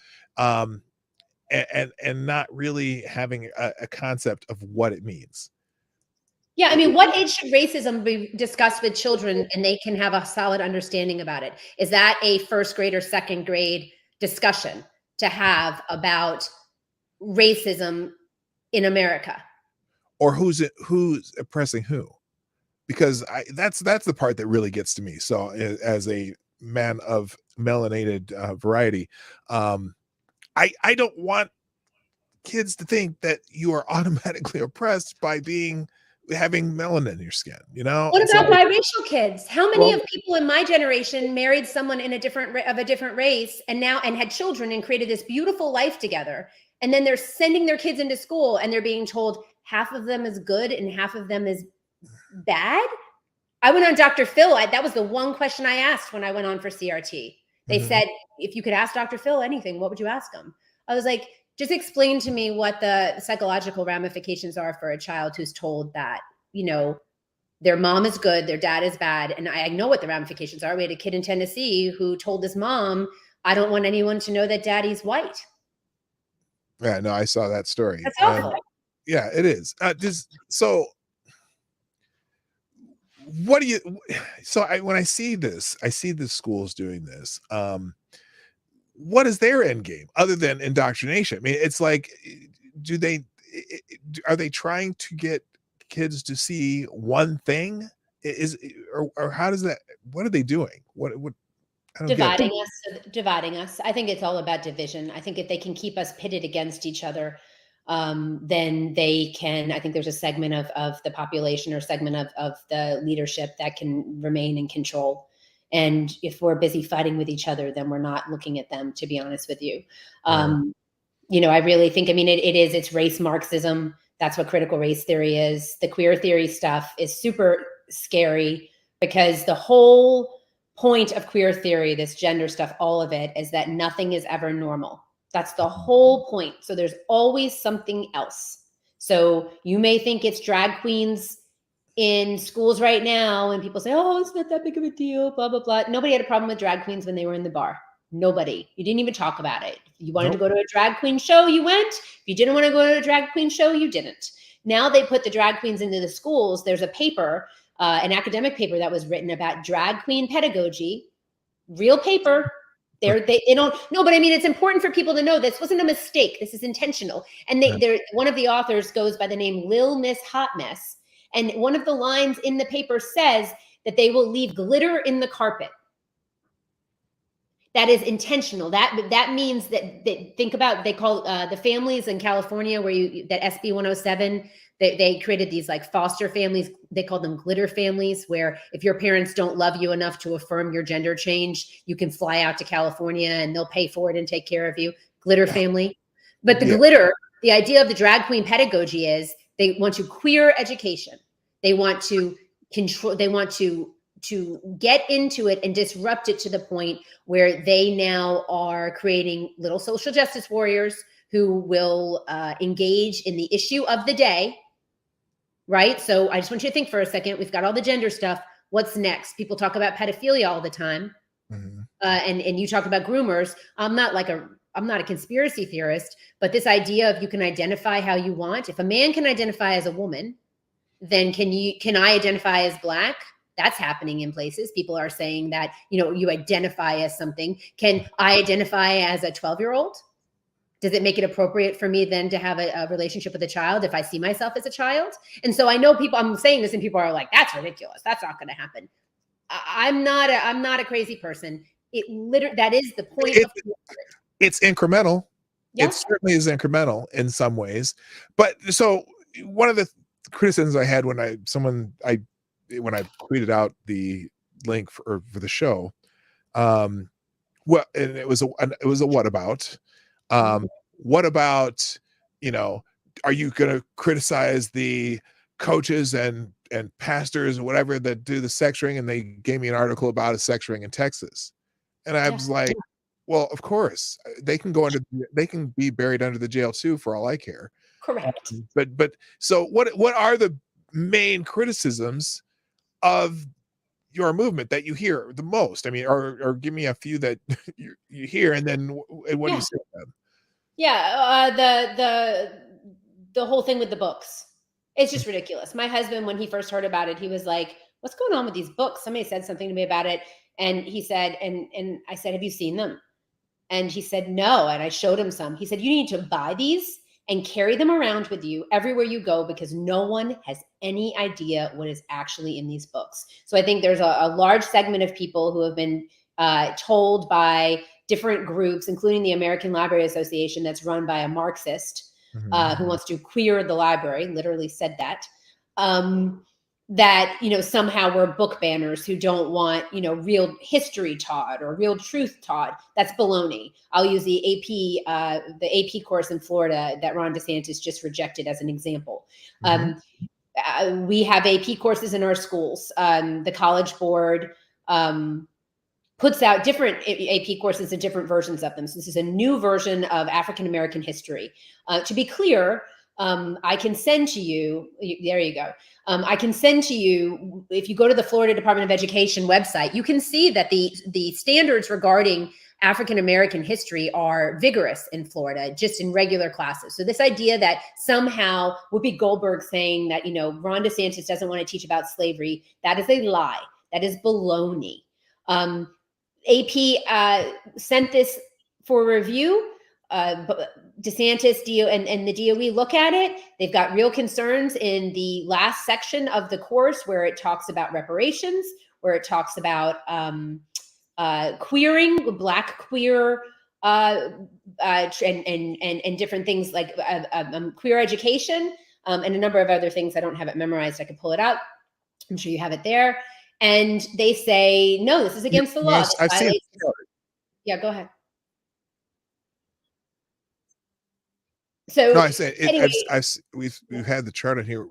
and not really having a concept of what it means. Yeah, I mean, what age should racism be discussed with children and they can have a solid understanding about it? Is that a first grade or second grade discussion to have about racism in America? Or who's oppressing who? Because that's the part that really gets to me. So as a man of melanated variety, I don't want kids to think that you are automatically oppressed by having melanin in your skin, What about biracial kids? How many of people in my generation married someone of a different race and had children and created this beautiful life together? And then they're sending their kids into school and they're being told half of them is good and half of them is bad. I went on Dr. Phil. That was the one question I asked when I went on for CRT. They said, if you could ask Dr. Phil anything, what would you ask him? I was like, just explain to me what the psychological ramifications are for a child who's told that, their mom is good, their dad is bad. And I know what the ramifications are. We had a kid in Tennessee who told his mom, I don't want anyone to know that daddy's white. Yeah, no, I saw that story. That's awful. Yeah, it is. So what do you, when I see the schools doing this, what is their end game other than indoctrination? I mean, it's like, are they trying to get kids to see one thing? Or how does that, what are they doing? What Dividing us. I think it's all about division. I think if they can keep us pitted against each other, then they can, I think there's a segment of the population or segment of the leadership that can remain in control. And if we're busy fighting with each other, then we're not looking at them, to be honest with you. I really think, it's race Marxism. That's what critical race theory is. The queer theory stuff is super scary because the whole point of queer theory, this gender stuff, all of it, is that nothing is ever normal. That's the whole point. So there's always something else. So you may think it's drag queens in schools right now, and people say, oh, it's not that big of a deal, blah, blah, blah. Nobody had a problem with drag queens when they were in the bar. Nobody. You didn't even talk about it. If you wanted to go to a drag queen show, you went. If you didn't want to go to a drag queen show, you didn't. Now they put the drag queens into the schools. There's a paper, an academic paper that was written about drag queen pedagogy, real paper. They don't know, but it's important for people to know this wasn't a mistake. This is intentional. And one of the authors goes by the name Lil Miss Hot Mess. And one of the lines in the paper says that they will leave glitter in the carpet. That is intentional. That means that think about, they call the families in California where that SB 107, they created these like foster families. They call them glitter families, where if your parents don't love you enough to affirm your gender change, you can fly out to California and they'll pay for it and take care of you. Glitter family. But the glitter, the idea of the drag queen pedagogy is they want to queer education. They want to control, they want to get into it and disrupt it to the point where they now are creating little social justice warriors who will engage in the issue of the day, right? So I just want you to think for a second, we've got all the gender stuff. What's next? People talk about pedophilia all the time. And you talk about groomers. I'm not a conspiracy theorist, but this idea of you can identify how you want. If a man can identify as a woman, then can I identify as Black? That's happening in places. People are saying that, you identify as something. Can I identify as a 12-year-old? Does it make it appropriate for me then to have a relationship with a child if I see myself as a child? And so I know I'm saying this and people are like, that's ridiculous. That's not going to happen. I'm not a crazy person. That is the point of it's incremental. Yeah. It certainly is incremental in some ways. But so one of the criticisms I had when I tweeted out the link for the show, and it was a what about, what about, are you going to criticize the coaches and pastors or whatever that do the sex ring? And they gave me an article about a sex ring in Texas. And I was like, well, of course they can be buried under the jail too, for all I care. Correct. But so what are the main criticisms of your movement that you hear the most? I mean, or give me a few that you hear, and then what do you say about them? Yeah, the whole thing with the books. It's just ridiculous. My husband, when he first heard about it, he was like, what's going on with these books? Somebody said something to me about it. And he said, and I said, have you seen them? And he said, no. And I showed him some. He said, you need to buy these and carry them around with you everywhere you go, because no one has any idea what is actually in these books. So I think there's a large segment of people who have been told by different groups, including the American Library Association, that's run by a Marxist who wants to queer the library, literally said that, that, somehow we're book banners who don't want, real history taught or real truth taught. That's baloney. I'll use the AP course in Florida that Ron DeSantis just rejected as an example. We have AP courses in our schools. The College Board puts out different AP courses and different versions of them. So this is a new version of African American history. To be clear, I can send to you, there you go. I can send to you, if you go to the Florida Department of Education website, you can see that the standards regarding African American history are vigorous in Florida, just in regular classes. So this idea that somehow Whoopi Goldberg saying that, Ron DeSantis doesn't want to teach about slavery, that is a lie. That is baloney. AP sent this for review. DeSantis and the DOE look at it. They've got real concerns in the last section of the course where it talks about reparations, where it talks about queering, Black queer, and different things like queer education, and a number of other things. I don't have it memorized. I could pull it out. I'm sure you have it there. And they say, no, this is against the law. Yes, I've seen it. Yeah, go ahead. So no, I say anyway, we've had the chart in here.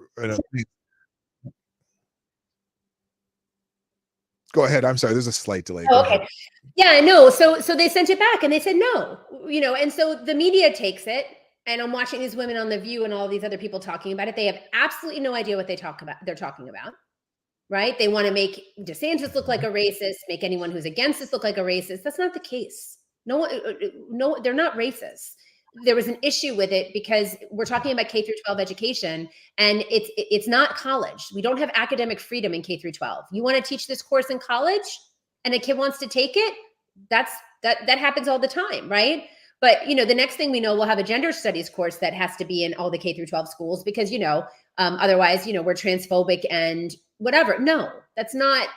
Go ahead. I'm sorry. There's a slight delay. Oh, okay. Yeah, I know. So they sent it back and they said no. And so the media takes it, and I'm watching these women on The View and all these other people talking about it. They have absolutely no idea what they're talking about. Right? They want to make DeSantis look like a racist, make anyone who's against this look like a racist. That's not the case. No, they're not racist. There was an issue with it because we're talking about K through 12 education, and it's not college. We don't have academic freedom in K through 12. You want to teach this course in college and a kid wants to take it? That happens all the time, right? But the next thing we know, we'll have a gender studies course that has to be in all the K through 12 schools because otherwise we're transphobic and whatever. No, that's not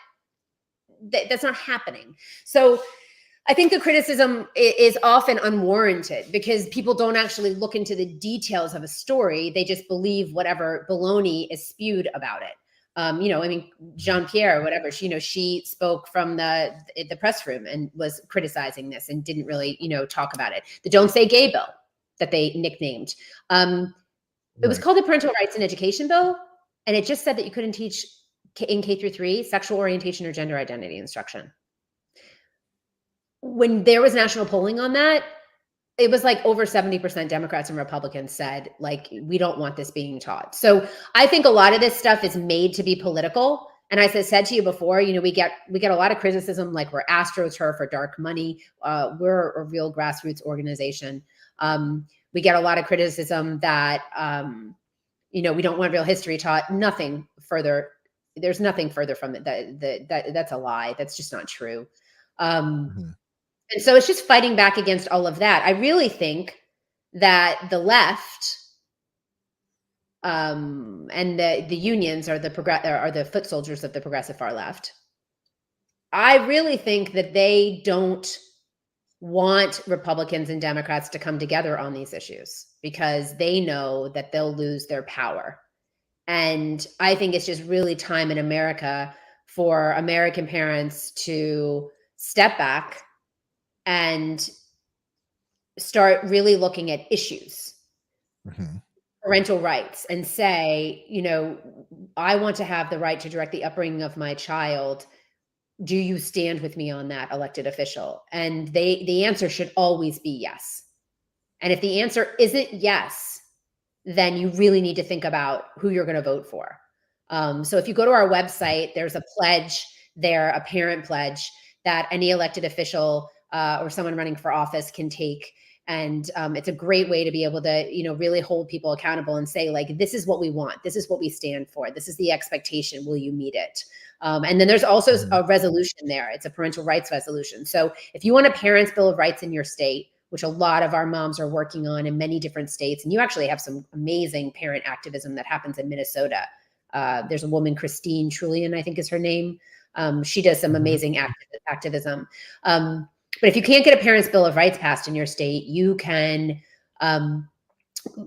happening. So I think the criticism is often unwarranted because people don't actually look into the details of a story. They just believe whatever baloney is spewed about it. Jean-Pierre, whatever, she spoke from the press room and was criticizing this and didn't really, talk about it. The Don't Say Gay bill that they nicknamed. It was called the Parental Rights in Education bill. And it just said that you couldn't teach in K through 3 sexual orientation or gender identity instruction. When there was national polling on that, it was like over 70% Democrats and Republicans said, like, we don't want this being taught. So I think a lot of this stuff is made to be political. And as I said to you before, we get a lot of criticism, like we're AstroTurf or dark money. We're a real grassroots organization. We get a lot of criticism that, we don't want real history taught. Nothing further there's nothing further from it. That's a lie. That's just not true. And so it's just fighting back against all of that. I really think that the left and the unions are the foot soldiers of the progressive far left. I really think that they don't want Republicans and Democrats to come together on these issues because they know that they'll lose their power. And I think it's just really time in America for American parents to step back and start really looking at issues, parental rights, and say, I want to have the right to direct the upbringing of my child. Do you stand with me on that, elected official? And the answer should always be yes. And if the answer isn't yes, then you really need to think about who you're going to vote for. So if you go to our website, there's a pledge there, a parent pledge that any elected official or someone running for office can take. And it's a great way to be able to, really hold people accountable and say, like, this is what we want. This is what we stand for. This is the expectation. Will you meet it? And then there's also a resolution there. It's a parental rights resolution. So if you want a parent's bill of rights in your state, which a lot of our moms are working on in many different states, and you actually have some amazing parent activism that happens in Minnesota. There's a woman, Christine Trullian, I think is her name. She does some amazing activism. But if you can't get a parent's bill of rights passed in your state, you can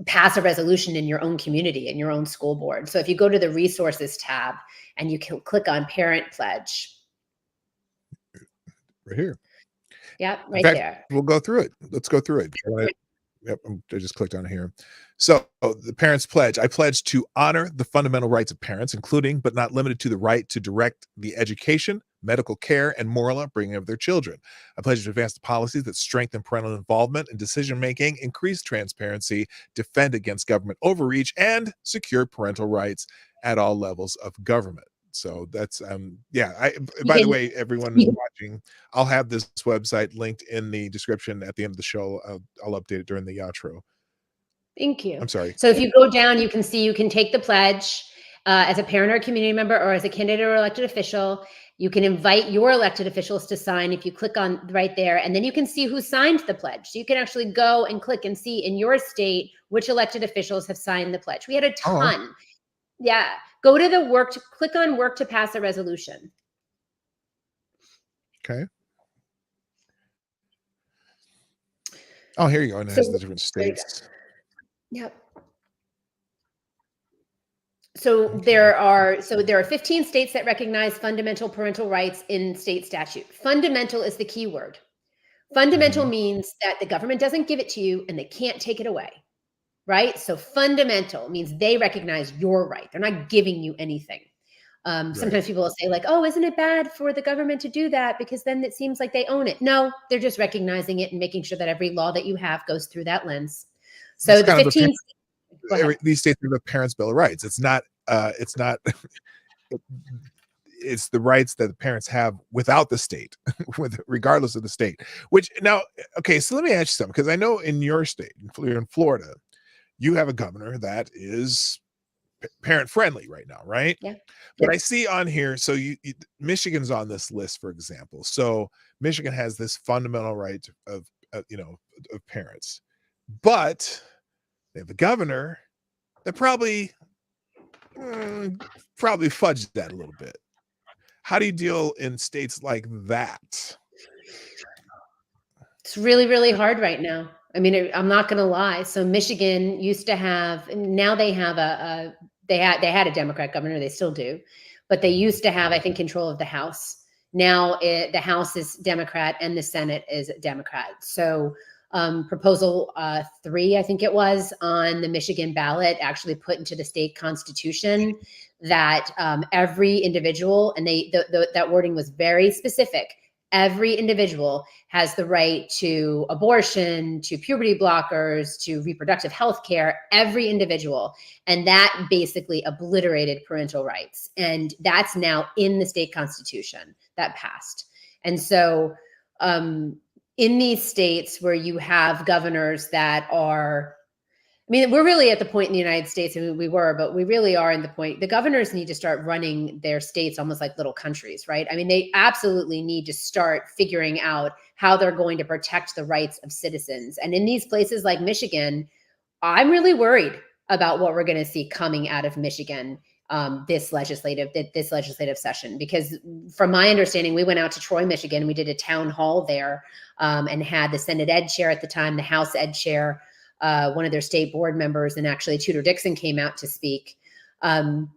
pass a resolution in your own community, in your own school board. So if you go to the resources tab and you can click on parent pledge. Right here. Yep, right there. We'll go through it. Let's go through it. Yep, I just clicked on here. So the parents pledge. I pledge to honor the fundamental rights of parents, including but not limited to the right to direct the education, medical care, and moral upbringing of their children. I pledge to advance the policies that strengthen parental involvement in decision-making, increase transparency, defend against government overreach, and secure parental rights at all levels of government. So that's by the way, everyone who's watching, I'll have this website linked in the description at the end of the show. I'll update it during the outro. Thank you. I'm sorry. So if you go down, you can see you can take the pledge as a parent or a community member or as a candidate or elected official. You can invite your elected officials to sign if you click on right there, and then you can see who signed the pledge. So you can actually go and click and see in your state which elected officials have signed the pledge. We had a ton. Oh. Yeah. Go to the click on work to pass a resolution. Okay. Oh, here you go. And it has the different states. Yep. So there are 15 states that recognize fundamental parental rights in state statute. Fundamental is the key word. Fundamental means that the government doesn't give it to you and they can't take it away. Right? So fundamental means they recognize your right. They're not giving you anything. Sometimes people will say like, oh, isn't it bad for the government to do that? Because then it seems like they own it. No, they're just recognizing it and making sure that every law that you have goes through that lens. So the 15 these states have a parents' bill of rights. It's not it's the rights that the parents have without the state, regardless of the state. Which now, okay, so let me ask you something, because I know in your state, you're in Florida, you have a governor that is parent friendly right now, right? Yeah. But I see on here, so Michigan's on this list, for example. So Michigan has this fundamental right of parents, but they have a governor that probably fudged that a little bit. How do you deal in states like that? It's really, really hard right now. I mean, I'm not going to lie. So Michigan used to have, now they have they had a Democrat governor. They still do, but they used to have, I think, control of the House. Now the House is Democrat and the Senate is Democrat. So proposal 3, I think it was, on the Michigan ballot actually put into the state constitution that every individual, and that wording was very specific, every individual has the right to abortion, to puberty blockers, to reproductive health care, every individual. And that basically obliterated parental rights. And that's now in the state constitution that passed. And so in these states where you have governors that are I mean, we're really at the point in the United States, and we were, but we really are in the point. The governors need to start running their states almost like little countries, right? I mean, they absolutely need to start figuring out how they're going to protect the rights of citizens. And in these places like Michigan, I'm really worried about what we're going to see coming out of Michigan this legislative session, because from my understanding, we went out to Troy, Michigan. We did a town hall there and had the Senate Ed chair at the time, the House Ed chair, one of their state board members, and actually Tudor Dixon came out to speak. And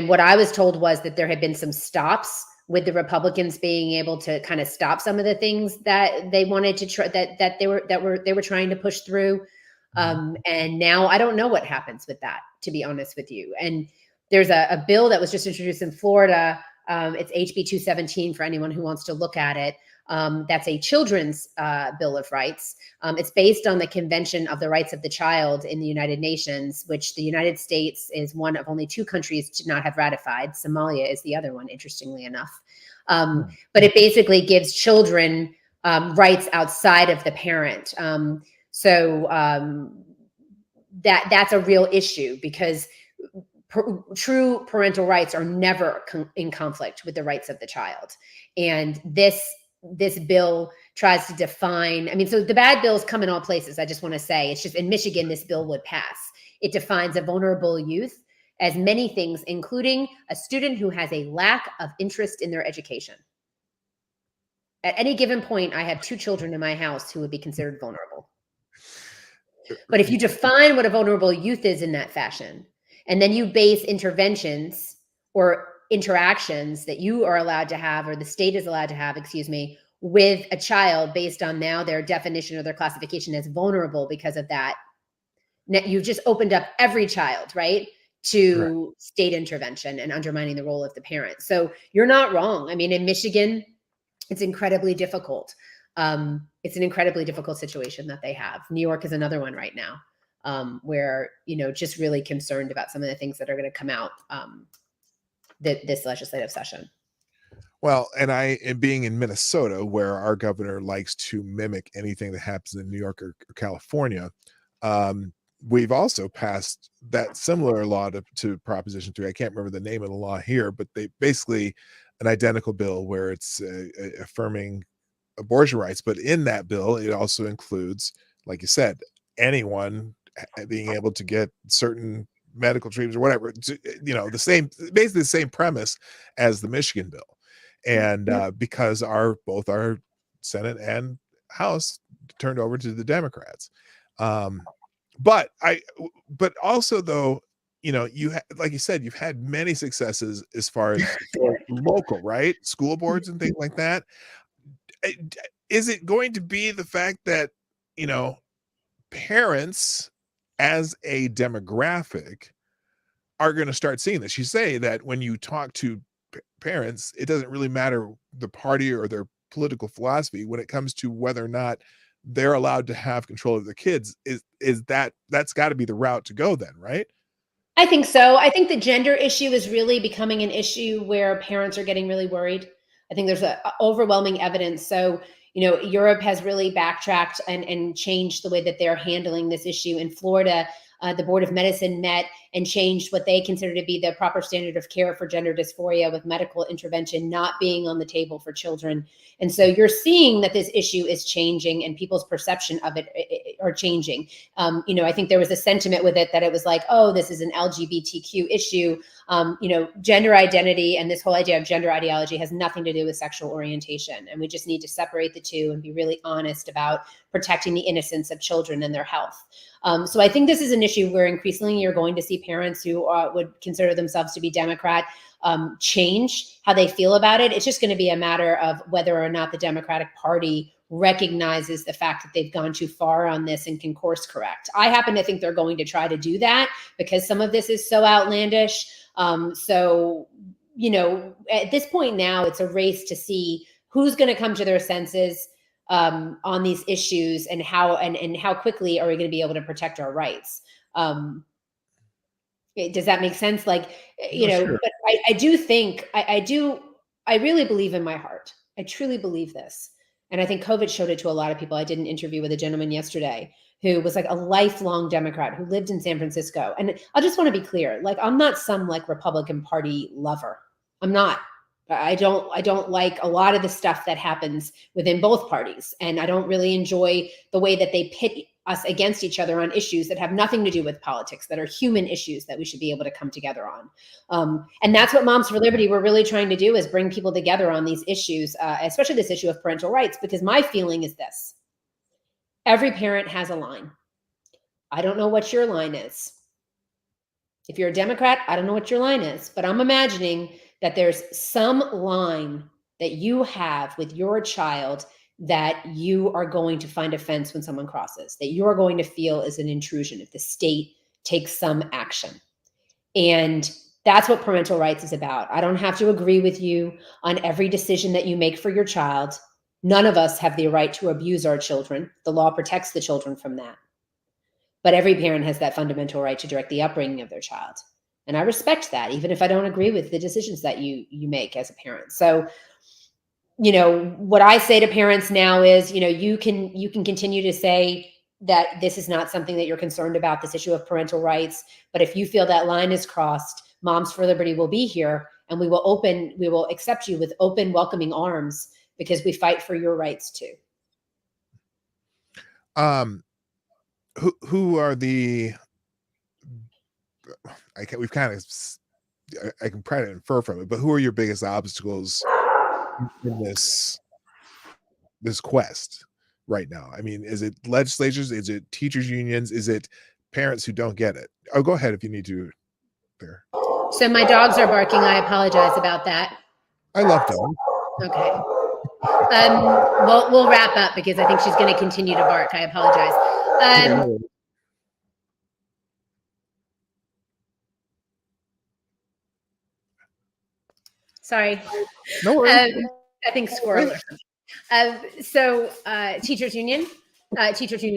what I was told was that there had been some stops with the Republicans being able to kind of stop some of the things that they wanted to try, that they were trying to push through. And now I don't know what happens with that, to be honest with you. And there's a bill that was just introduced in Florida. It's HB 217 for anyone who wants to look at it. That's a children's Bill of Rights. It's based on the Convention of the Rights of the Child in the United Nations, which the United States is one of only 2 countries to not have ratified. Somalia is the other one, interestingly enough. But it basically gives children rights outside of the parent. That's a real issue, because true parental rights are never in conflict with the rights of the child. And this bill tries to define, I mean, so the bad bills come in all places. I just want to say, it's just in Michigan, this bill would pass. It defines a vulnerable youth as many things, including a student who has a lack of interest in their education. At any given point, I have 2 children in my house who would be considered vulnerable. But if you define what a vulnerable youth is in that fashion, and then you base interventions or interactions that you are allowed to have, or the state is allowed to have, with a child based on now their definition or their classification as vulnerable because of that, you've just opened up every child, right, to state intervention and undermining the role of the parent. So you're not wrong. I mean, in Michigan, it's incredibly difficult. It's an incredibly difficult situation that they have. New York is another one right now, where, just really concerned about some of the things that are going to come out this legislative session. Well, and being in Minnesota, where our governor likes to mimic anything that happens in New York or California, we've also passed that similar law to Proposition 3. I can't remember the name of the law here, but they basically an identical bill where it's affirming abortion rights. But in that bill, it also includes, like you said, anyone being able to get certain medical treatments or whatever, basically the same premise as the Michigan bill. And because both our Senate and House turned over to the Democrats. But also, though, like you said, you've had many successes as far as local, right? School boards and things like that. Is it going to be the fact that, parents as a demographic are going to start seeing this? You say that when you talk to parents, it doesn't really matter the party or their political philosophy when it comes to whether or not they're allowed to have control of their kids. That's got to be the route to go then, right? I think so. I think the gender issue is really becoming an issue where parents are getting really worried. I think there's overwhelming evidence. So, Europe has really backtracked and changed the way that they're handling this issue. In Florida, the Board of Medicine met and changed what they consider to be the proper standard of care for gender dysphoria, with medical intervention not being on the table for children. And so you're seeing that this issue is changing and people's perception of it are changing. I think there was a sentiment with it that it was like, oh, this is an LGBTQ issue. Gender identity and this whole idea of gender ideology has nothing to do with sexual orientation. And we just need to separate the two and be really honest about protecting the innocence of children and their health. So I think this is an issue where increasingly you're going to see parents who would consider themselves to be Democrat change how they feel about it. It's just going to be a matter of whether or not the Democratic Party recognizes the fact that they've gone too far on this and can course correct. I happen to think they're going to try to do that because some of this is so outlandish. So, at this point now, it's a race to see who's going to come to their senses on these issues and how quickly are we going to be able to protect our rights. Does that make sense? Like, Sure. but I do think, I really believe in my heart. I truly believe this. And I think COVID showed it to a lot of people. I did an interview with a gentleman yesterday who was like a lifelong Democrat who lived in San Francisco. And I just want to be clear, like, I'm not some like Republican Party lover. I'm not. I don't like a lot of the stuff that happens within both parties. And I don't really enjoy the way that they pit us against each other on issues that have nothing to do with politics, that are human issues that we should be able to come together on. And that's what Moms for Liberty we're really trying to do, is bring people together on these issues, especially this issue of parental rights, because my feeling is this: every parent has a line. I don't know what your line is. If you're a Democrat, I don't know what your line is, but I'm imagining that there's some line that you have with your child that you are going to find offense when someone crosses, that you're going to feel is an intrusion if the state takes some action. And that's what parental rights is about. I don't have to agree with you on every decision that you make for your child. None of us have the right to abuse our children. The law protects the children from that. But every parent has that fundamental right to direct the upbringing of their child. And I respect that, even if I don't agree with the decisions that you make as a parent. So, what I say to parents now is, you can continue to say that this is not something that you're concerned about, this issue of parental rights. But if you feel that line is crossed, Moms for Liberty will be here, and we will accept you with open, welcoming arms, because we fight for your rights too. Who are the? I can try to infer from it, but who are your biggest obstacles in this quest right now? I mean, is it legislatures? Is it teachers unions? Is it parents who don't get it? Oh, go ahead if you need to there. So my dogs are barking. I apologize about that. I love dogs. Okay. We'll wrap up because I think she's going to continue to bark. I apologize. Sorry. No worries. I think squirrel or something. So teachers unions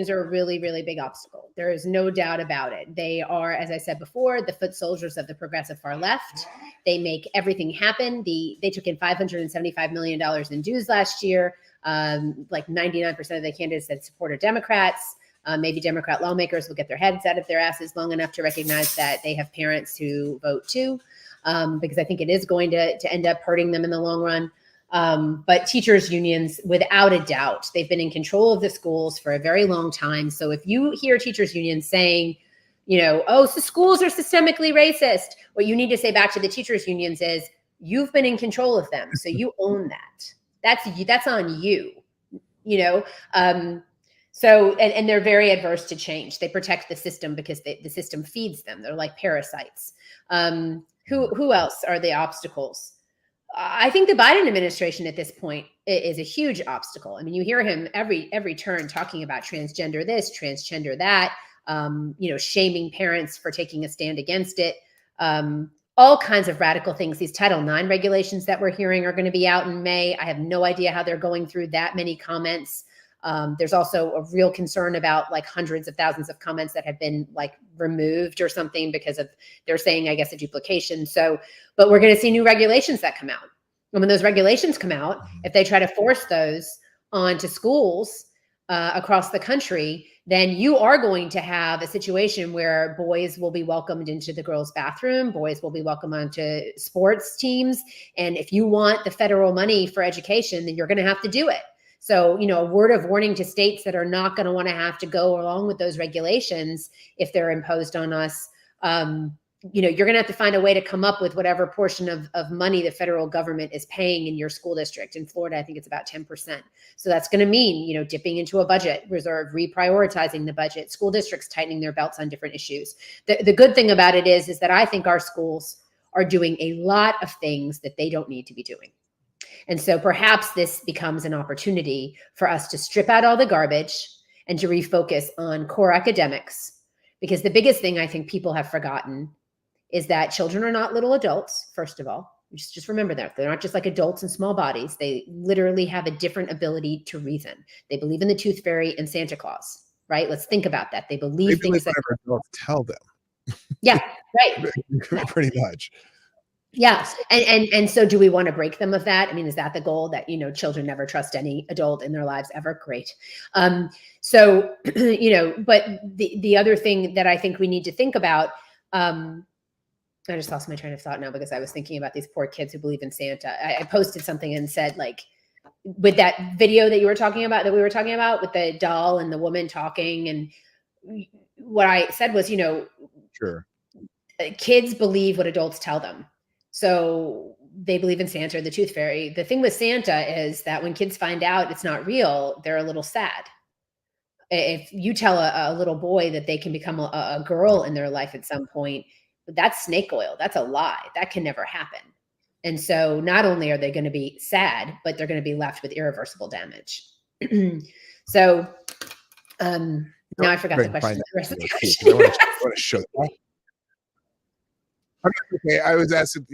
are a really, really big obstacle. There is no doubt about it. They are, as I said before, the foot soldiers of the progressive far left. They make everything happen. They took in $575 million in dues last year. Like 99% of the candidates that support are Democrats. Maybe Democrat lawmakers will get their heads out of their asses long enough to recognize that they have parents who vote too. Because I think it is going to end up hurting them in the long run. But teachers unions, without a doubt, they've been in control of the schools for a very long time. So if you hear teachers unions saying, so schools are systemically racist, what you need to say back to the teachers unions is, you've been in control of them, so you own that. That's on you. So they're very adverse to change. They protect the system because the system feeds them. They're like parasites. Who else are the obstacles? I think the Biden administration at this point is a huge obstacle. I mean, you hear him every turn talking about transgender this, transgender that, shaming parents for taking a stand against it. All kinds of radical things. These Title IX regulations that we're hearing are going to be out in May. I have no idea how they're going through that many comments. There's also a real concern about like hundreds of thousands of comments that have been like removed or something because of, they're saying, I guess, a duplication. But we're going to see new regulations that come out. And when those regulations come out, if they try to force those onto schools across the country, then you are going to have a situation where boys will be welcomed into the girls' bathroom, boys will be welcomed onto sports teams. And if you want the federal money for education, then you're going to have to do it. So, a word of warning to states that are not going to want to have to go along with those regulations if they're imposed on us. You're going to have to find a way to come up with whatever portion of money the federal government is paying in your school district. In Florida, I think it's about 10%. So that's going to mean, dipping into a budget reserve, reprioritizing the budget, school districts tightening their belts on different issues. The good thing about it is that I think our schools are doing a lot of things that they don't need to be doing. And so perhaps this becomes an opportunity for us to strip out all the garbage and to refocus on core academics. Because the biggest thing I think people have forgotten is that children are not little adults, first of all. Just remember that. They're not just like adults in small bodies. They literally have a different ability to reason. They believe in the tooth fairy and Santa Claus, right? Let's think about that. They believe things that adults tell them. Yeah, right. Pretty much. Yeah. And so do we want to break them of that? I mean, is that the goal, that, children never trust any adult in their lives ever? Great. So, but the other thing that I think we need to think about, I just lost my train of thought now because I was thinking about these poor kids who believe in Santa. I posted something and said, like, with that video that we were talking about with the doll and the woman talking, and what I said was, Sure. kids believe what adults tell them. So they believe in Santa or the Tooth Fairy. The thing with Santa is that when kids find out it's not real, they're a little sad. If you tell a little boy that they can become a girl in their life at some point, that's snake oil. That's a lie. That can never happen. And so not only are they going to be sad, but they're going to be left with irreversible damage. So now I forgot the question. I want to show that. Okay, I was asking,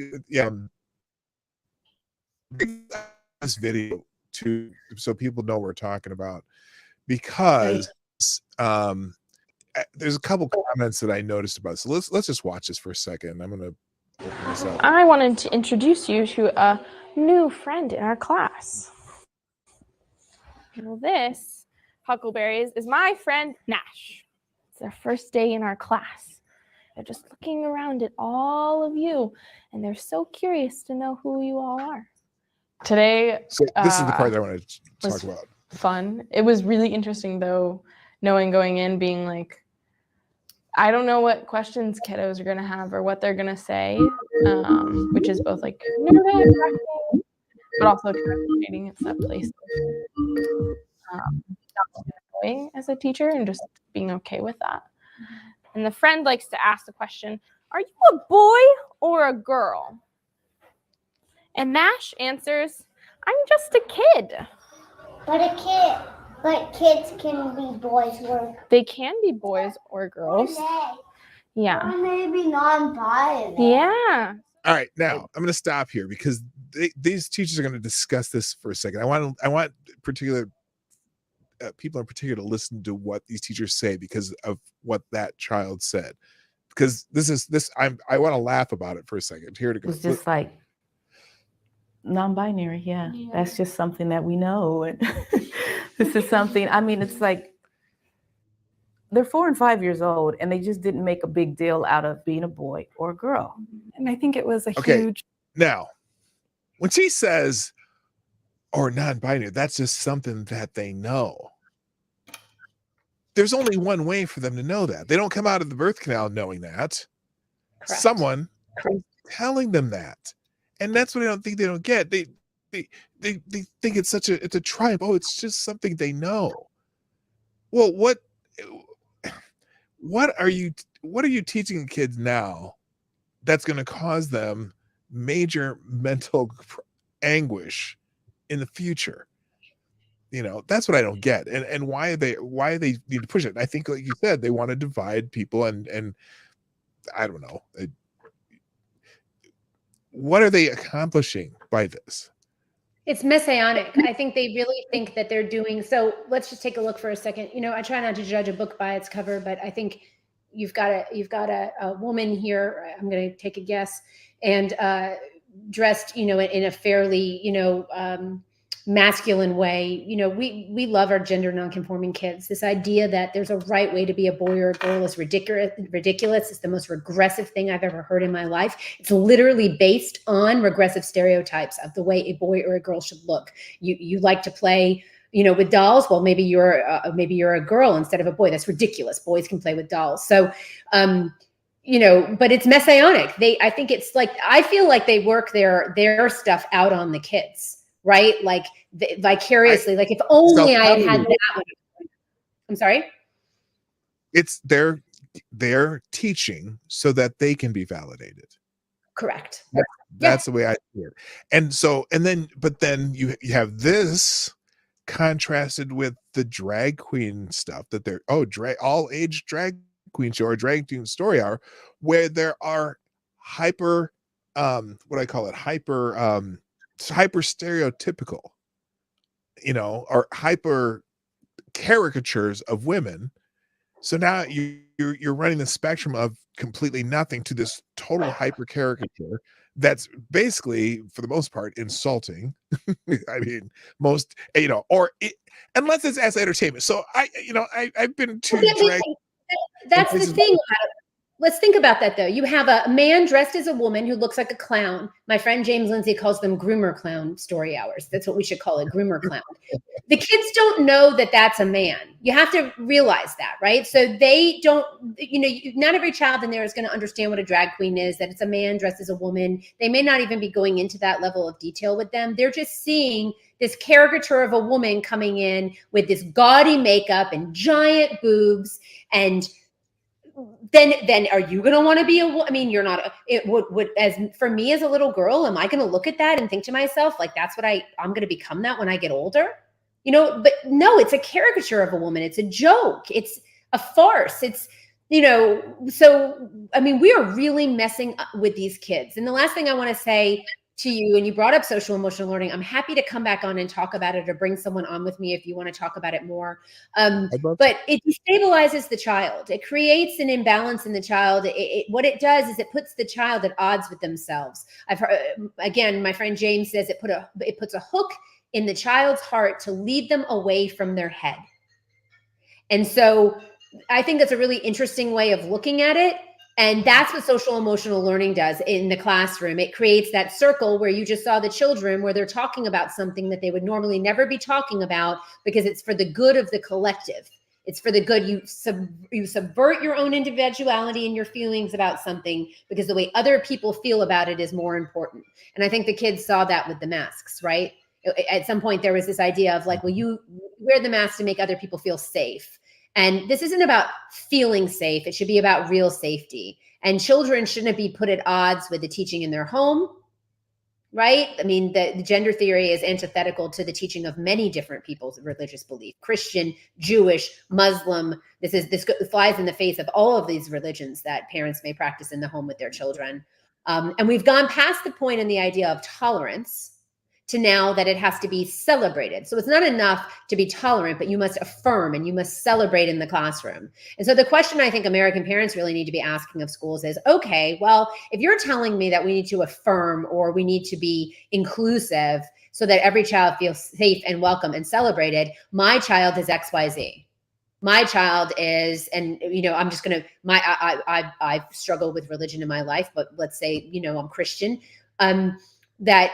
this video too, so people know what we're talking about, because there's a couple comments that I noticed about. So let's just watch this for a second. I'm gonna open this up. I wanted to introduce you to a new friend in our class. Well, this Huckleberries is my friend Nash. It's their first day in our class. They're just looking around at all of you, and they're so curious to know who you all are. Today, so this is the part that I want to talk about. Fun. It was really interesting, though, going in, being like, I don't know what questions kiddos are going to have or what they're going to say, which is both like nervous, but also kind of exciting. It's that place of not annoying as a teacher and just being okay with that. And the friend likes to ask the question, are you a boy or a girl? And Nash answers, I'm just a kid. But kids can be boys or They can be boys or girls. Yeah. Or maybe non-binary. Yeah. All right, now I'm going to stop here because these teachers are going to discuss this for a second. I want particular people in particular to listen to what these teachers say because of what that child said. Because I want to laugh about it for a second. Here to go. It's just like non-binary, yeah. That's just something that we know. And this is something, I mean, it's like they're 4 and 5 years old and they just didn't make a big deal out of being a boy or a girl. And I think it was a huge. Now, when she says, or non-binary, that's just something that they know. There's only one way for them to know that. They don't come out of the birth canal knowing that. Correct. Someone telling them that. And that's what I don't think they don't get. They think it's a triumph. Oh, it's just something they know. Well, what are you teaching kids now that's going to cause them major mental anguish in the future? That's what I don't get. And why they need to push it. And I think, like you said, they want to divide people and I don't know. What are they accomplishing by this? It's messianic. I think they really think that they're doing. So let's just take a look for a second. I try not to judge a book by its cover, but I think you've got a woman here. I'm going to take a guess, and dressed, in a fairly, masculine way. We love our gender nonconforming kids. This idea that there's a right way to be a boy or a girl is ridiculous. It's the most regressive thing I've ever heard in my life. It's literally based on regressive stereotypes of the way a boy or a girl should look. You like to play, with dolls. Well, maybe you're a girl instead of a boy. That's ridiculous. Boys can play with dolls. So, but it's messianic. I think it's like, I feel like they work their stuff out on the kids. Right? Like vicariously, like if only I had that one. I'm sorry? It's they're teaching so that they can be validated. Correct. That's the way I see it. But then you have this contrasted with the drag queen stuff that they're all age drag queen show or drag queen story hour, where there are hyper stereotypical, or hyper caricatures of women, So now you're running the spectrum of completely nothing to this total hyper caricature that's basically, for the most part, insulting. I mean, most, or unless it's as entertainment. So I've been too dragged. That's the thing. Let's think about that, though. You have a man dressed as a woman who looks like a clown. My friend James Lindsay calls them groomer clown story hours. That's what we should call it, groomer clown. The kids don't know that that's a man. You have to realize that, right? So they don't, not every child in there is going to understand what a drag queen is, that it's a man dressed as a woman. They may not even be going into that level of detail with them. They're just seeing this caricature of a woman coming in with this gaudy makeup and giant boobs, and then are you going to want to be you're not, it would, as for me as a little girl, am I going to look at that and think to myself, like, that's what I'm going to become that when I get older? But no, it's a caricature of a woman. It's a joke. It's a farce. It's, so, we are really messing up with these kids. And the last thing I want to say to you, and you brought up social emotional learning, I'm happy to come back on and talk about it, or bring someone on with me if you want to talk about it more. But it destabilizes the child. It creates an imbalance in the child. What it does is it puts the child at odds with themselves. I've heard, again, my friend James says it puts a hook in the child's heart to lead them away from their head. And so I think that's a really interesting way of looking at it. And that's what social emotional learning does in the classroom. It creates that circle where you just saw the children, where they're talking about something that they would normally never be talking about, because it's for the good of the collective. It's for the good. You subvert your own individuality and your feelings about something because the way other people feel about it is more important. And I think the kids saw that with the masks, right? At some point, there was this idea of like, well, you wear the mask to make other people feel safe. And this isn't about feeling safe. It should be about real safety. And children shouldn't be put at odds with the teaching in their home, right? The gender theory is antithetical to the teaching of many different people's religious belief: Christian, Jewish, Muslim. This flies in the face of all of these religions that parents may practice in the home with their children. And we've gone past the point in the idea of tolerance to now that it has to be celebrated. So it's not enough to be tolerant, but you must affirm and you must celebrate in the classroom. And so the question I think American parents really need to be asking of schools is, okay, well, if you're telling me that we need to affirm or we need to be inclusive so that every child feels safe and welcome and celebrated, my child is XYZ. My child is, and I'm just going to, I've struggled with religion in my life, but let's say, I'm Christian, that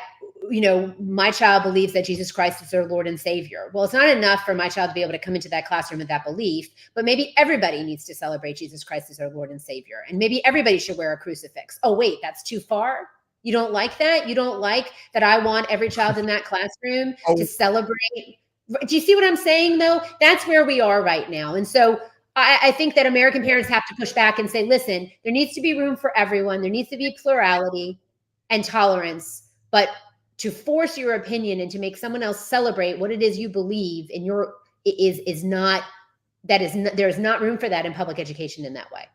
my child believes that Jesus Christ is their Lord and Savior. Well, it's not enough for my child to be able to come into that classroom with that belief, but maybe everybody needs to celebrate Jesus Christ as their Lord and Savior. And maybe everybody should wear a crucifix. Oh, wait, that's too far? You don't like that? You don't like that I want every child in that classroom to celebrate? Do you see what I'm saying, though? That's where we are right now. And so I think that American parents have to push back and say, listen, there needs to be room for everyone. There needs to be plurality and tolerance, but to force your opinion and to make someone else celebrate what it is you believe in there is not room for that in public education in that way.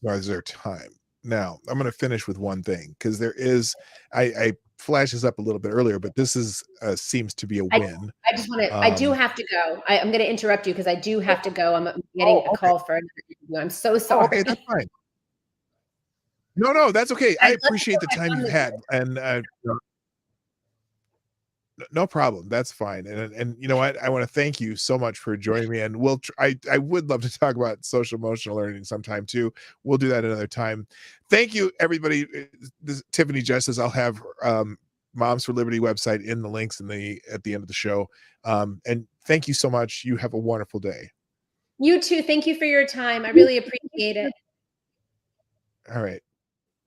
Nor is there time. Now, I'm going to finish with one thing, because there is, I flashed this up a little bit earlier, but this is seems to be a win. I just want to, I do have to go. I'm going to interrupt you because I do have to go. I'm getting a call for an interview. I'm so sorry. Okay, that's fine. No, that's okay. I appreciate the time you've had, and no problem. That's fine. And you know what? I want to thank you so much for joining me. And I would love to talk about social emotional learning sometime too. We'll do that another time. Thank you, everybody. This is Tiffany Justice. I'll have Moms for Liberty website in the links at the end of the show. And thank you so much. You have a wonderful day. You too. Thank you for your time. I really appreciate it. All right.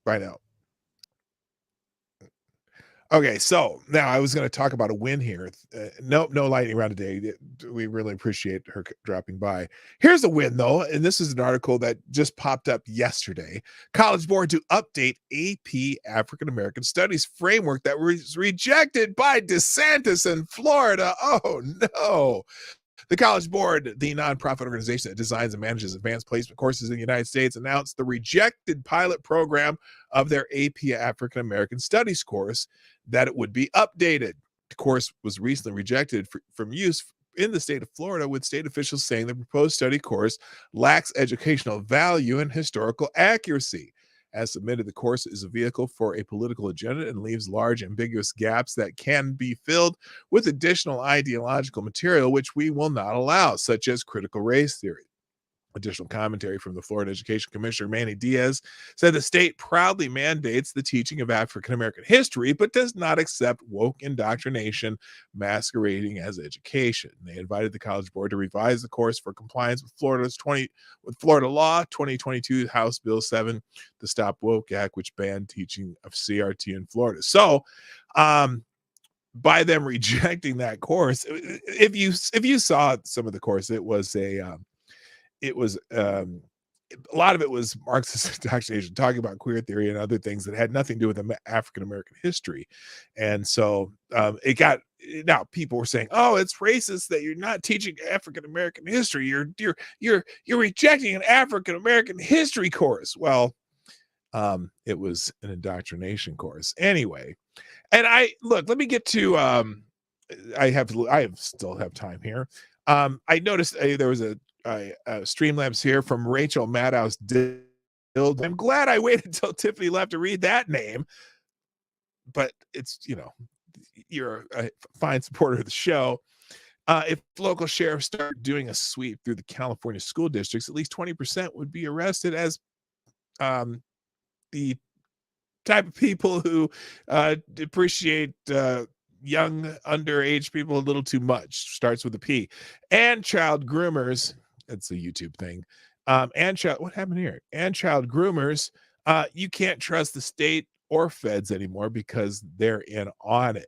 Bye now. Okay, so now I was going to talk about a win here. No lightning round today. We really appreciate her dropping by. Here's a win, though, and this is an article that just popped up yesterday. College Board to update AP African American Studies framework that was rejected by DeSantis in Florida. Oh, no. The College Board, the nonprofit organization that designs and manages advanced placement courses in the United States, announced the rejected pilot program of their AP African American Studies course, that it would be updated. The course was recently rejected from use in the state of Florida, with state officials saying the proposed study course lacks educational value and historical accuracy. As submitted, the course is a vehicle for a political agenda and leaves large ambiguous gaps that can be filled with additional ideological material, which we will not allow, such as critical race theory. Additional commentary from the Florida Education Commissioner Manny Diaz said the state proudly mandates the teaching of African American history, but does not accept woke indoctrination masquerading as education. They invited the College Board to revise the course for compliance with Florida Law 2022 House Bill 7, the Stop Woke Act, which banned teaching of CRT in Florida. So, by them rejecting that course, if you saw some of the course, it was a lot of it was Marxist indoctrination, talking about queer theory and other things that had nothing to do with African American history. And so now people were saying, "Oh, it's racist that you're not teaching African American history. You're rejecting an African American history course." Well, it was an indoctrination course anyway. And let me get to I still have time here. I noticed there was a Streamlabs here from Rachel Madhouse. I'm glad I waited until Tiffany left to read that name, but it's, you're a fine supporter of the show. If local sheriffs start doing a sweep through the California school districts, at least 20% would be arrested as the type of people who depreciate young underage people a little too much. Starts with a P. And child groomers. It's a YouTube thing. What happened here? And child groomers. You can't trust the state or feds anymore because they're in on it.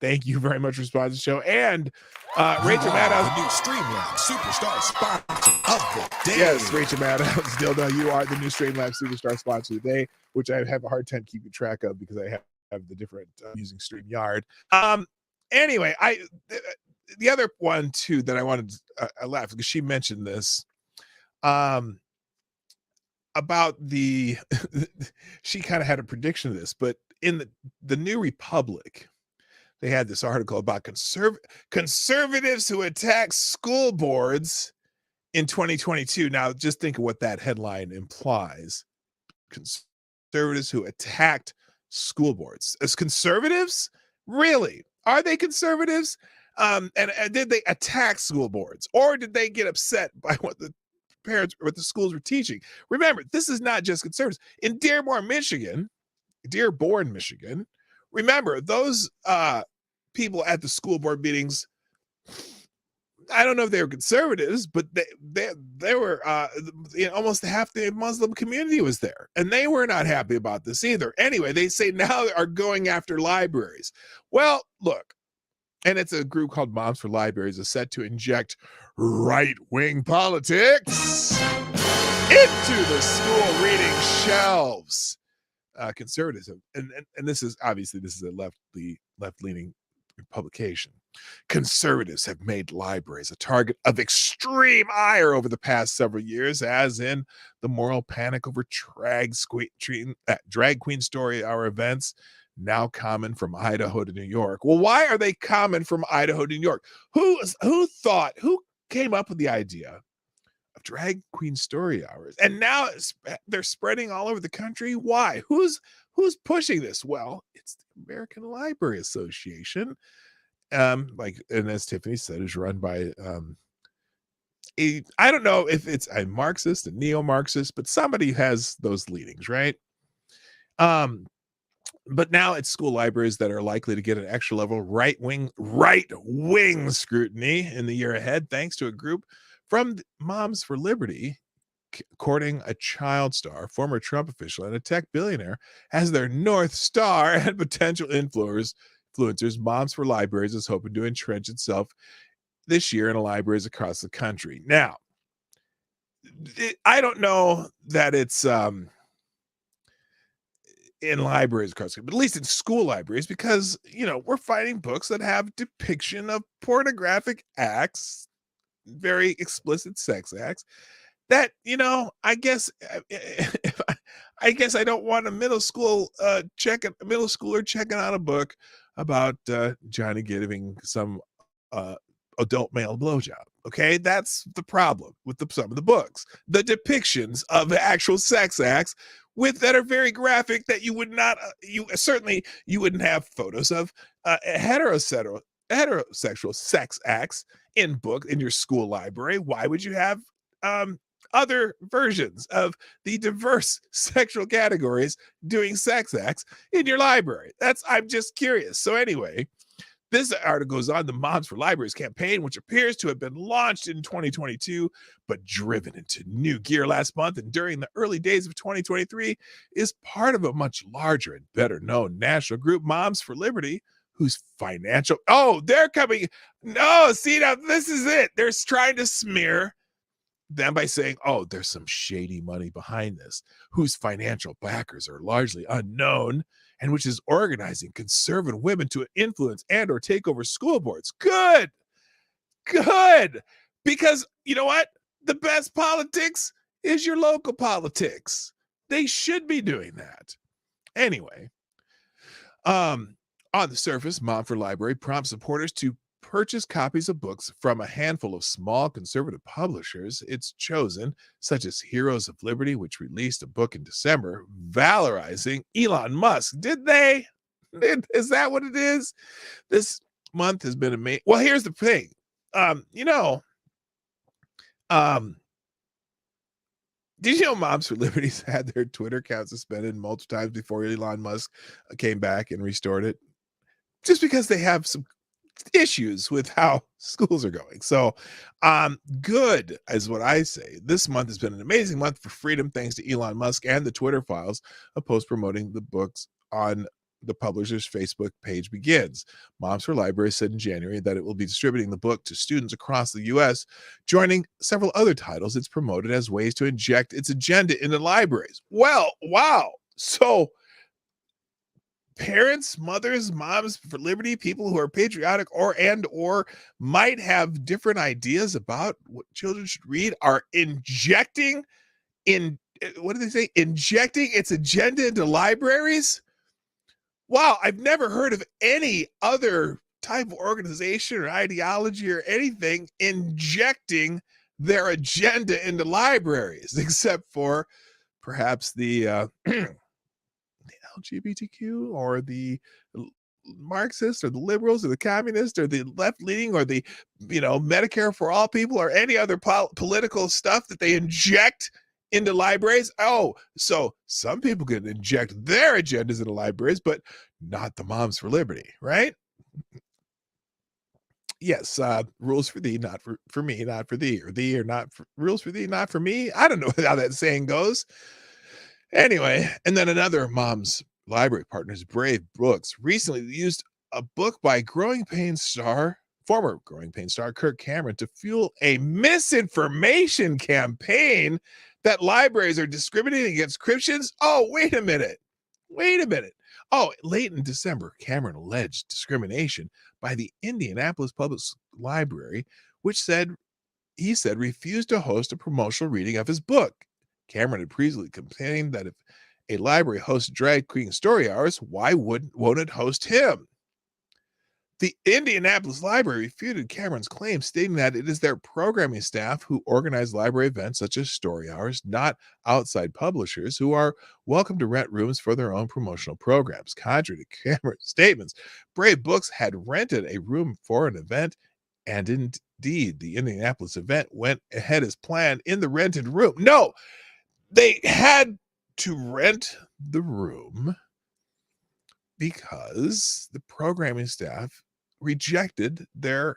Thank you very much for sponsoring the show. And Rachel Madhouse, the new Streamlabs Superstar sponsor of the day. Yes, Rachel Madhouse, still know you are the new Streamlabs Superstar sponsor of the day, which I have a hard time keeping track of because I have the different using StreamYard. Anyway, the other one too that I wanted I laughed because she mentioned this about the she kind of had a prediction of this, but in the New Republic, they had this article about conservatives who attack school boards in 2022. Now, just think of what that headline implies. Conservatives who attacked school boards. As conservatives? Really? Are they conservatives? And did they attack school boards? Or did they get upset by what the schools were teaching? Remember, this is not just conservatives. In Dearborn, Michigan, remember, those people at the school board meetings, I don't know if they were conservatives, but they were almost half the Muslim community was there, and they were not happy about this either. Anyway, they say now they are going after libraries. Well, look, and it's a group called Moms for Libraries is set to inject right-wing politics into the school reading shelves. Conservatives and this is obviously a left-leaning publication. Conservatives have made libraries a target of extreme ire over the past several years, as in the moral panic over drag queen story hour events, now common from Idaho to New York. Well, why are they common from Idaho to New York? Who came up with the idea of drag queen story hours? And now they're spreading all over the country. Why? Who's pushing this? Well, it's the American Library Association. And as Tiffany said, is run by I don't know if it's a Marxist, a neo-Marxist, but somebody has those leanings, right? But now it's school libraries that are likely to get an extra level right-wing scrutiny in the year ahead, thanks to a group from Moms for Liberty courting a child star, former Trump official, and a tech billionaire as their North Star and potential influencers. Moms for Libraries is hoping to entrench itself this year in libraries across the country. Now, I don't know that it's in libraries across the country, but at least in school libraries, because we're finding books that have depiction of pornographic acts, very explicit sex acts. That I guess I don't want a middle schooler checking out a book about Johnny giving some adult male blowjob. Okay, that's the problem with some of the books. The depictions of actual sex acts with that are very graphic that you would not, you wouldn't have photos of heterosexual sex acts in your school library. Why would you have other versions of the diverse sexual categories doing sex acts in your library? I'm just curious. So anyway, this article goes on the Moms for Libraries campaign, which appears to have been launched in 2022, but driven into new gear last month and during the early days of 2023, is part of a much larger and better known national group, Moms for Liberty, whose financial, they're coming. No, see, now this is it. They're trying to smear them by saying, there's some shady money behind this, whose financial backers are largely unknown, and which is organizing conservative women to influence and or take over school boards. Good. Because you know what? The best politics is your local politics. They should be doing that. Anyway, on the surface, Mom for Library prompts supporters to purchase copies of books from a handful of small conservative publishers it's chosen, such as Heroes of Liberty, which released a book in December valorizing Elon Musk. Did they? Is that what it is? This month has been amazing. Well, here's the thing. Did you know Moms for Liberties had their Twitter account suspended multiple times before Elon Musk came back and restored it? Just because they have some issues with how schools are going. So good is what I say. This month has been an amazing month for freedom thanks to Elon Musk and the Twitter files. A post promoting the books on the publisher's Facebook page begins. Moms for Libraries said in January that it will be distributing the book to students across the U.S., joining several other titles it's promoted as ways to inject its agenda into libraries. Well, wow. So parents, mothers, Moms for Liberty, people who are patriotic or might have different ideas about what children should read are injecting its agenda into libraries. Wow, I've never heard of any other type of organization or ideology or anything injecting their agenda into libraries, except for perhaps the LGBTQ or the Marxists or the liberals or the communists or the left-leaning or the Medicare for all people or any other political stuff that they inject into libraries. So some people can inject their agendas into libraries, but not the Moms for Liberty, right? Yes, rules for thee, not for me, not for thee, or thee or not for, rules for thee, not for me. I don't know how that saying goes. Anyway, and then another Mom's Library partners, Brave Books, recently used a book by former Growing Pains star Kirk Cameron to fuel a misinformation campaign that libraries are discriminating against Christians. Wait a minute. Late in December, Cameron alleged discrimination by the Indianapolis Public Library, which he said refused to host a promotional reading of his book. Cameron had previously complained that if a library hosts drag queen story hours, why won't it host him? The Indianapolis Library refuted Cameron's claim, stating that it is their programming staff who organize library events such as story hours, not outside publishers who are welcome to rent rooms for their own promotional programs. Contrary to Cameron's statements, Brave Books had rented a room for an event, and indeed, the Indianapolis event went ahead as planned in the rented room. No, they had to rent the room because the programming staff rejected their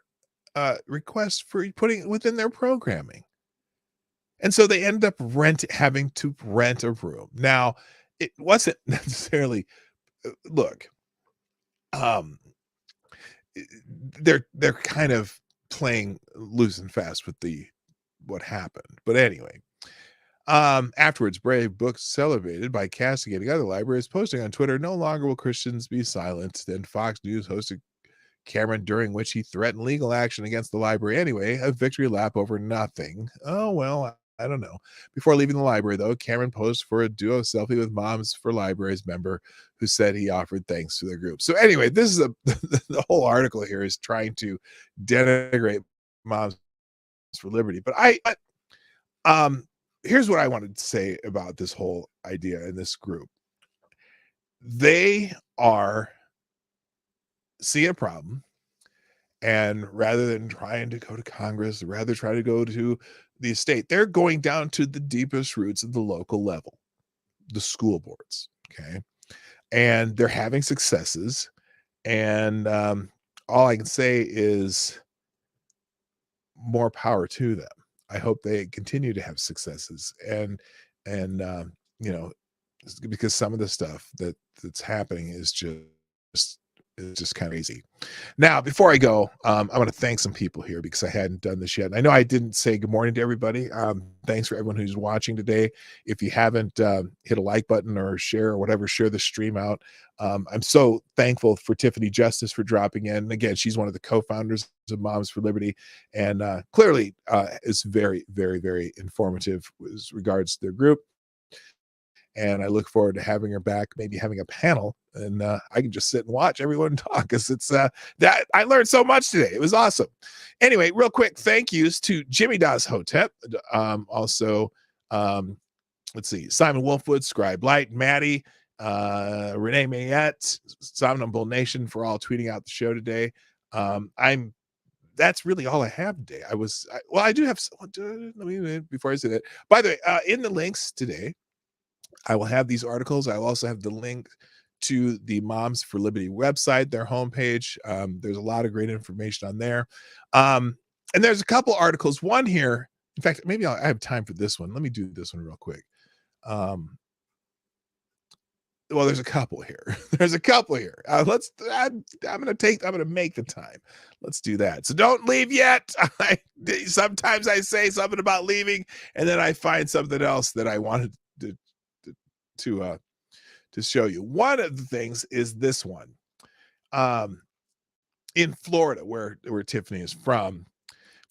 request for putting it within their programming. And so they ended up having to rent a room. Now, it wasn't necessarily, look, they're kind of playing loose and fast with what happened. But anyway, afterwards, Brave Books celebrated by castigating other libraries, posting on Twitter, "No longer will Christians be silenced." Then Fox News hosted Cameron, during which he threatened legal action against the library anyway, a victory lap over nothing. Oh, well, I don't know. Before leaving the library, though, Cameron posed for a duo selfie with Moms for Libraries member who said he offered thanks to their group. So anyway, this is the whole article here is trying to denigrate Moms for Liberty. But here's what I wanted to say about this whole idea in this group. They are seeing a problem, and rather than trying to go to Congress, rather try to go to the state, they're going down to the deepest roots of the local level, the school boards. Okay. And they're having successes. And all I can say is more power to them. I hope they continue to have successes, and you know, because some of the stuff that's happening is just kind of easy. Now, before I go, I want to thank some people here because I hadn't done this yet. And I know I didn't say good morning to everybody. Thanks for everyone who's watching today. If you haven't hit a like button or share or whatever, share the stream out. I'm so thankful for Tiffany Justice for dropping in. And again, she's one of the co-founders of Moms for Liberty, and clearly is very, very, very informative as regards to their group. And I look forward to having her back, maybe having a panel, and I can just sit and watch everyone talk, because it's that I learned so much today. It was awesome. Anyway, real quick, thank yous to Jimmy Das Hotep, also let's see, Simon Wolfwood, Scribe Light, Maddie, Renee Mayette, Somnambule Nation for all tweeting out the show today. That's really all I have today. I do have, let me, before I say that, by the way, in the links today, I will have these articles. I will also have the link to the Moms for Liberty website, their homepage. There's a lot of great information on there. And there's a couple articles. One here, in fact, maybe I have time for this one. Let me do this one real quick. Well, there's a couple here. There's a couple here. I'm going to make the time. Let's do that. So don't leave yet. Sometimes I say something about leaving, and then I find something else that I wanted to show you. One of the things is this one. In Florida, where Tiffany is from,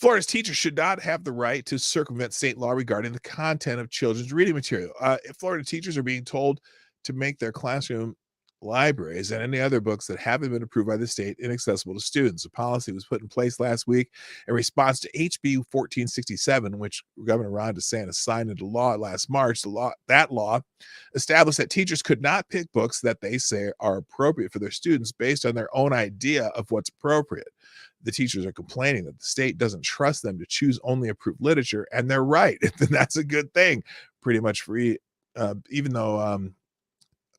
Florida's teachers should not have the right to circumvent state law regarding the content of children's reading material. Florida teachers are being told to make their classroom libraries and any other books that haven't been approved by the state inaccessible to students. A policy was put in place last week in response to HB 1467, which Governor Ron DeSantis signed into law last March. That law established that teachers could not pick books that they say are appropriate for their students based on their own idea of what's appropriate. The teachers are complaining that the state doesn't trust them to choose only approved literature, and they're right. And that's a good thing. Pretty much free, even though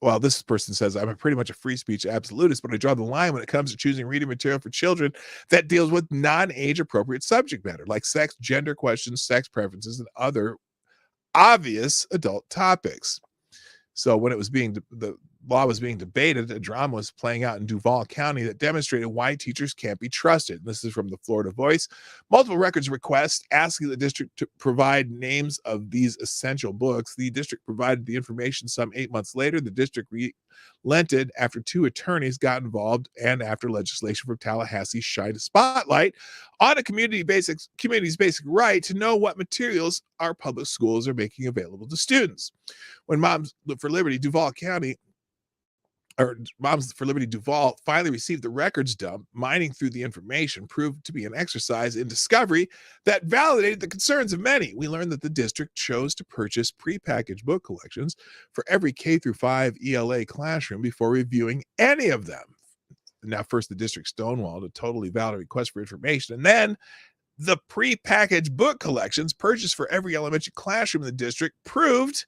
well, this person says, I'm pretty much a free speech absolutist, but I draw the line when it comes to choosing reading material for children that deals with non-age appropriate subject matter, like sex, gender questions, sex preferences, and other obvious adult topics. So when the law was being debated, a drama was playing out in Duval County that demonstrated why teachers can't be trusted. This is from the Florida Voice. Multiple records requests asking the district to provide names of these essential books. The district provided the information some 8 months later. The district relented after 2 attorneys got involved and after legislation from Tallahassee shined a spotlight on a community's basic right to know what materials our public schools are making available to students. When Moms for Liberty Duval finally received the records dump, mining through the information proved to be an exercise in discovery that validated the concerns of many. We learned that the district chose to purchase prepackaged book collections for every K-5 ELA classroom before reviewing any of them. Now, first, the district stonewalled a totally valid request for information, and then the prepackaged book collections purchased for every elementary classroom in the district proved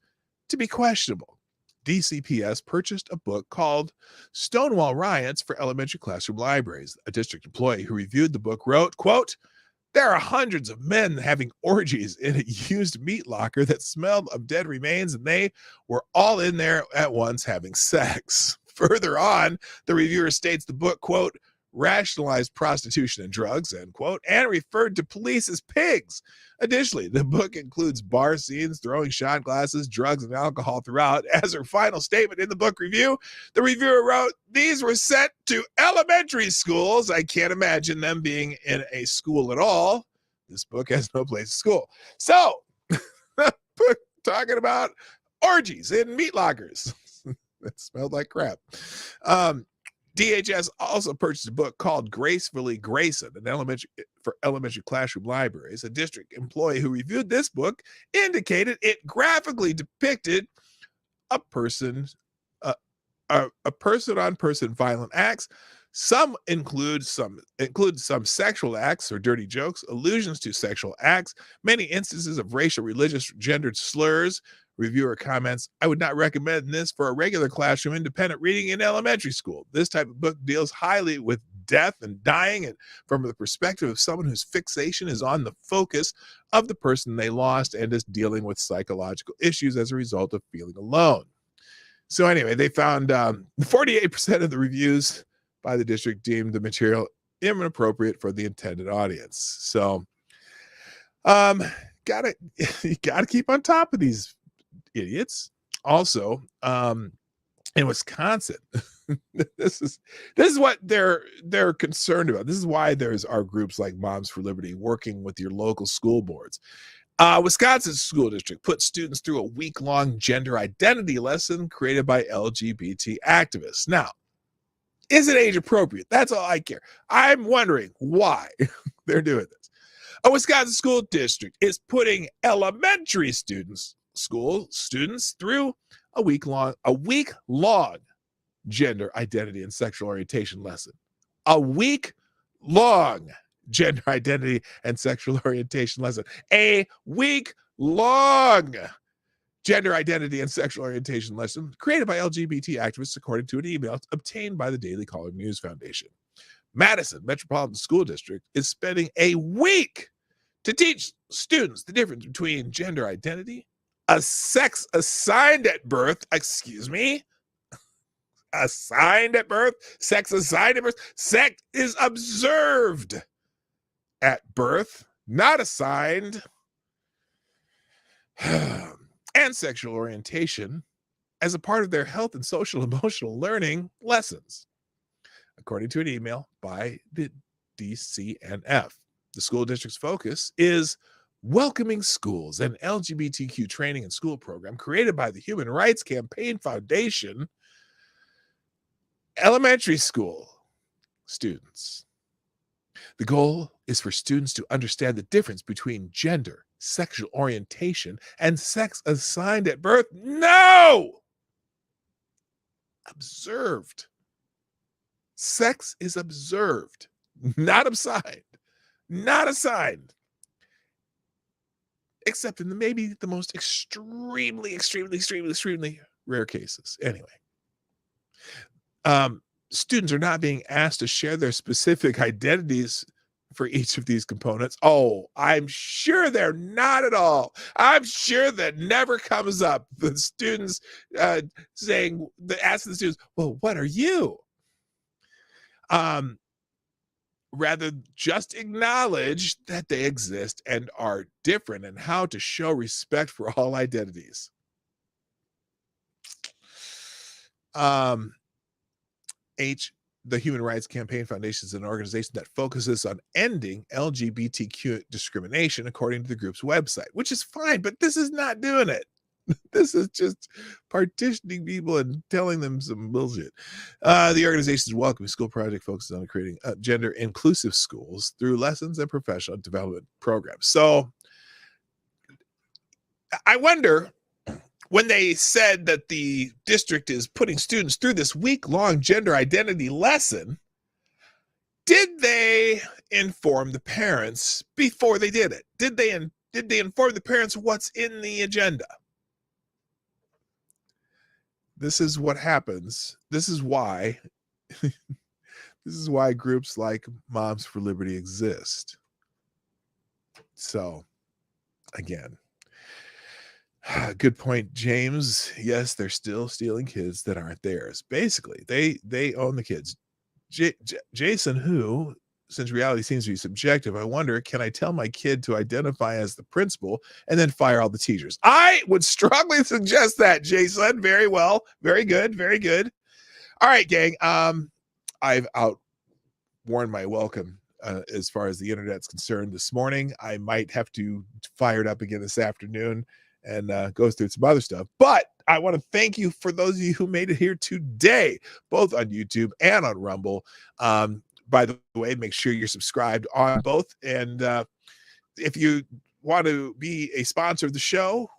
to be questionable. DCPS purchased a book called Stonewall Riots for Elementary Classroom Libraries. A district employee who reviewed the book wrote, quote, there are hundreds of men having orgies in a used meat locker that smelled of dead remains, and they were all in there at once having sex. Further on, the reviewer states the book, quote, rationalized prostitution and drugs, end quote, and referred to police as pigs. Additionally, the book includes bar scenes, throwing shot glasses, drugs, and alcohol throughout. As her final statement in the book review, the reviewer wrote, these were sent to elementary schools. I can't imagine them being in a school at all. This book has no place in school. So, book talking about orgies in meat lockers. That smelled like crap. DHS also purchased a book called Gracefully Grayson, for elementary classroom libraries. A district employee who reviewed this book indicated it graphically depicted a person, a person-on-person violent acts. Some include some sexual acts or dirty jokes, allusions to sexual acts, many instances of racial, religious, gendered slurs. Reviewer comments, I would not recommend this for a regular classroom independent reading in elementary school. This type of book deals highly with death and dying, and from the perspective of someone whose fixation is on the focus of the person they lost and is dealing with psychological issues as a result of feeling alone. So anyway, they found 48% of the reviews by the district deemed the material inappropriate for the intended audience. So you gotta keep on top of these idiots. Also, in Wisconsin, this is what they're concerned about. This is why are groups like Moms for Liberty working with your local school boards. Wisconsin school district put students through a week-long gender identity lesson created by LGBT activists. Now, is it age appropriate? That's all I care. I'm wondering why they're doing this. A Wisconsin school district is putting elementary school students through a week-long gender identity and sexual orientation lesson. A week-long gender identity and sexual orientation lesson. A week-long gender identity and sexual orientation lesson created by LGBT activists, according to an email obtained by the Daily Caller News Foundation. Madison Metropolitan School District is spending a week to teach students the difference between gender identity, a sex assigned at birth, assigned at birth, sex assigned at birth, sex is observed at birth, not assigned, and sexual orientation as a part of their health and social emotional learning lessons, according to an email by the DCNF. The school district's focus is Welcoming Schools, an LGBTQ training and school program created by the Human Rights Campaign Foundation. Elementary school students. The goal is for students to understand the difference between gender, sexual orientation, and sex assigned at birth. No! Observed. Sex is observed, not assigned. Not assigned. Except in maybe the most extremely rare cases. Anyway. Students are not being asked to share their specific identities for each of these components. Oh, I'm sure they're not at all. I'm sure that never comes up. The students asking the students, well, what are you? Rather, just acknowledge that they exist and are different and how to show respect for all identities. The Human Rights Campaign Foundation is an organization that focuses on ending LGBTQ discrimination, according to the group's website, which is fine, but this is not doing it. This is just partitioning people and telling them some bullshit. The organization's Welcoming School project focuses on creating gender inclusive schools through lessons and professional development programs. So I wonder, when they said that the district is putting students through this week-long gender identity lesson, did they inform the parents before they did it? Did they inform the parents what's in the agenda? This is what happens. This is why groups like Moms for Liberty exist. So, again, good point, James. Yes, they're still stealing kids that aren't theirs. Basically, they own the kids. Jason, who, since reality seems to be subjective, I wonder, can I tell my kid to identify as the principal and then fire all the teachers? I would strongly suggest that, Jason. Very well. Very good. Very good. All right, gang. I've outworn my welcome as far as the internet's concerned this morning. I might have to fire it up again this afternoon and goes through some other stuff. But I want to thank you for those of you who made it here today, both on YouTube and on Rumble. By the way, make sure you're subscribed on both. And if you want to be a sponsor of the show,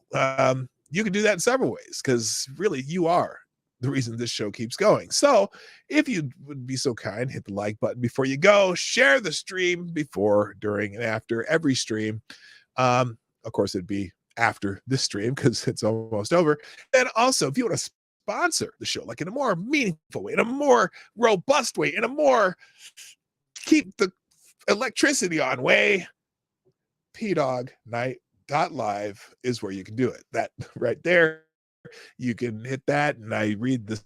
you can do that in several ways, because really you are the reason this show keeps going. So if you would be so kind, hit the like button before you go, share the stream before, during, and after every stream. Of course, it'd be after this stream because it's almost over. And also, if you want to sponsor the show, like in a more meaningful way, in a more robust way, in a more keep the electricity on way, pdognight.live is where you can do it. That right there, you can hit that, and I read the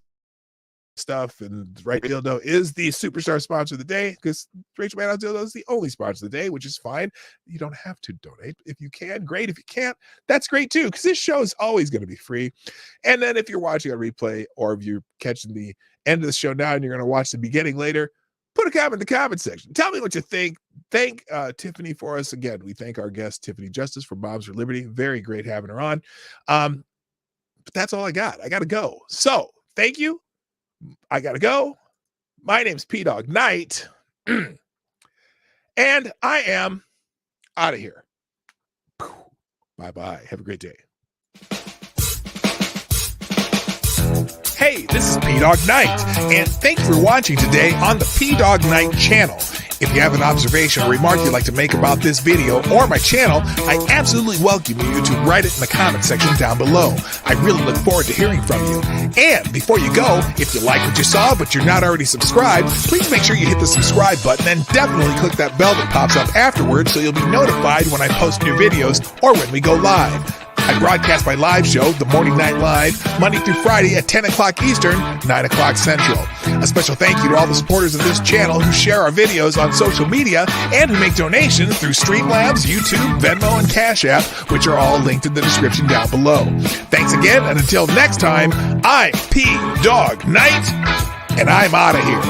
stuff. And right, Dildo is the superstar sponsor of the day, because Rachel Maddow Dildo is the only sponsor of the day, which is fine. You don't have to donate. If you can, great. If you can't, that's great too, because this show is always going to be free. And then if you're watching a replay, or if you're catching the end of the show now and you're going to watch the beginning later, put a comment in the comment section. Tell me what you think. Thank Tiffany for us. Again, we thank our guest, Tiffany Justice from Moms for Liberty. Very great having her on. But that's all I got. I got to go. So thank you. I got to go. My name's P-Dog Knight. And I am out of here. Bye-bye. Have a great day. Hey, this is P-Dog Knight, and thank you for watching today on the P-Dog Knight channel. If you have an observation or remark you'd like to make about this video or my channel, I absolutely welcome you to write it in the comment section down below. I really look forward to hearing from you. And before you go, if you like what you saw but you're not already subscribed, please make sure you hit the subscribe button and definitely click that bell that pops up afterwards so you'll be notified when I post new videos or when we go live. I broadcast my live show, The Morning Night Live, Monday through Friday at 10 o'clock Eastern, 9 o'clock Central. A special thank you to all the supporters of this channel who share our videos on social media and who make donations through Streamlabs, YouTube, Venmo, and Cash App, which are all linked in the description down below. Thanks again, and until next time, I'm P-Dog Knight, and I'm out of here.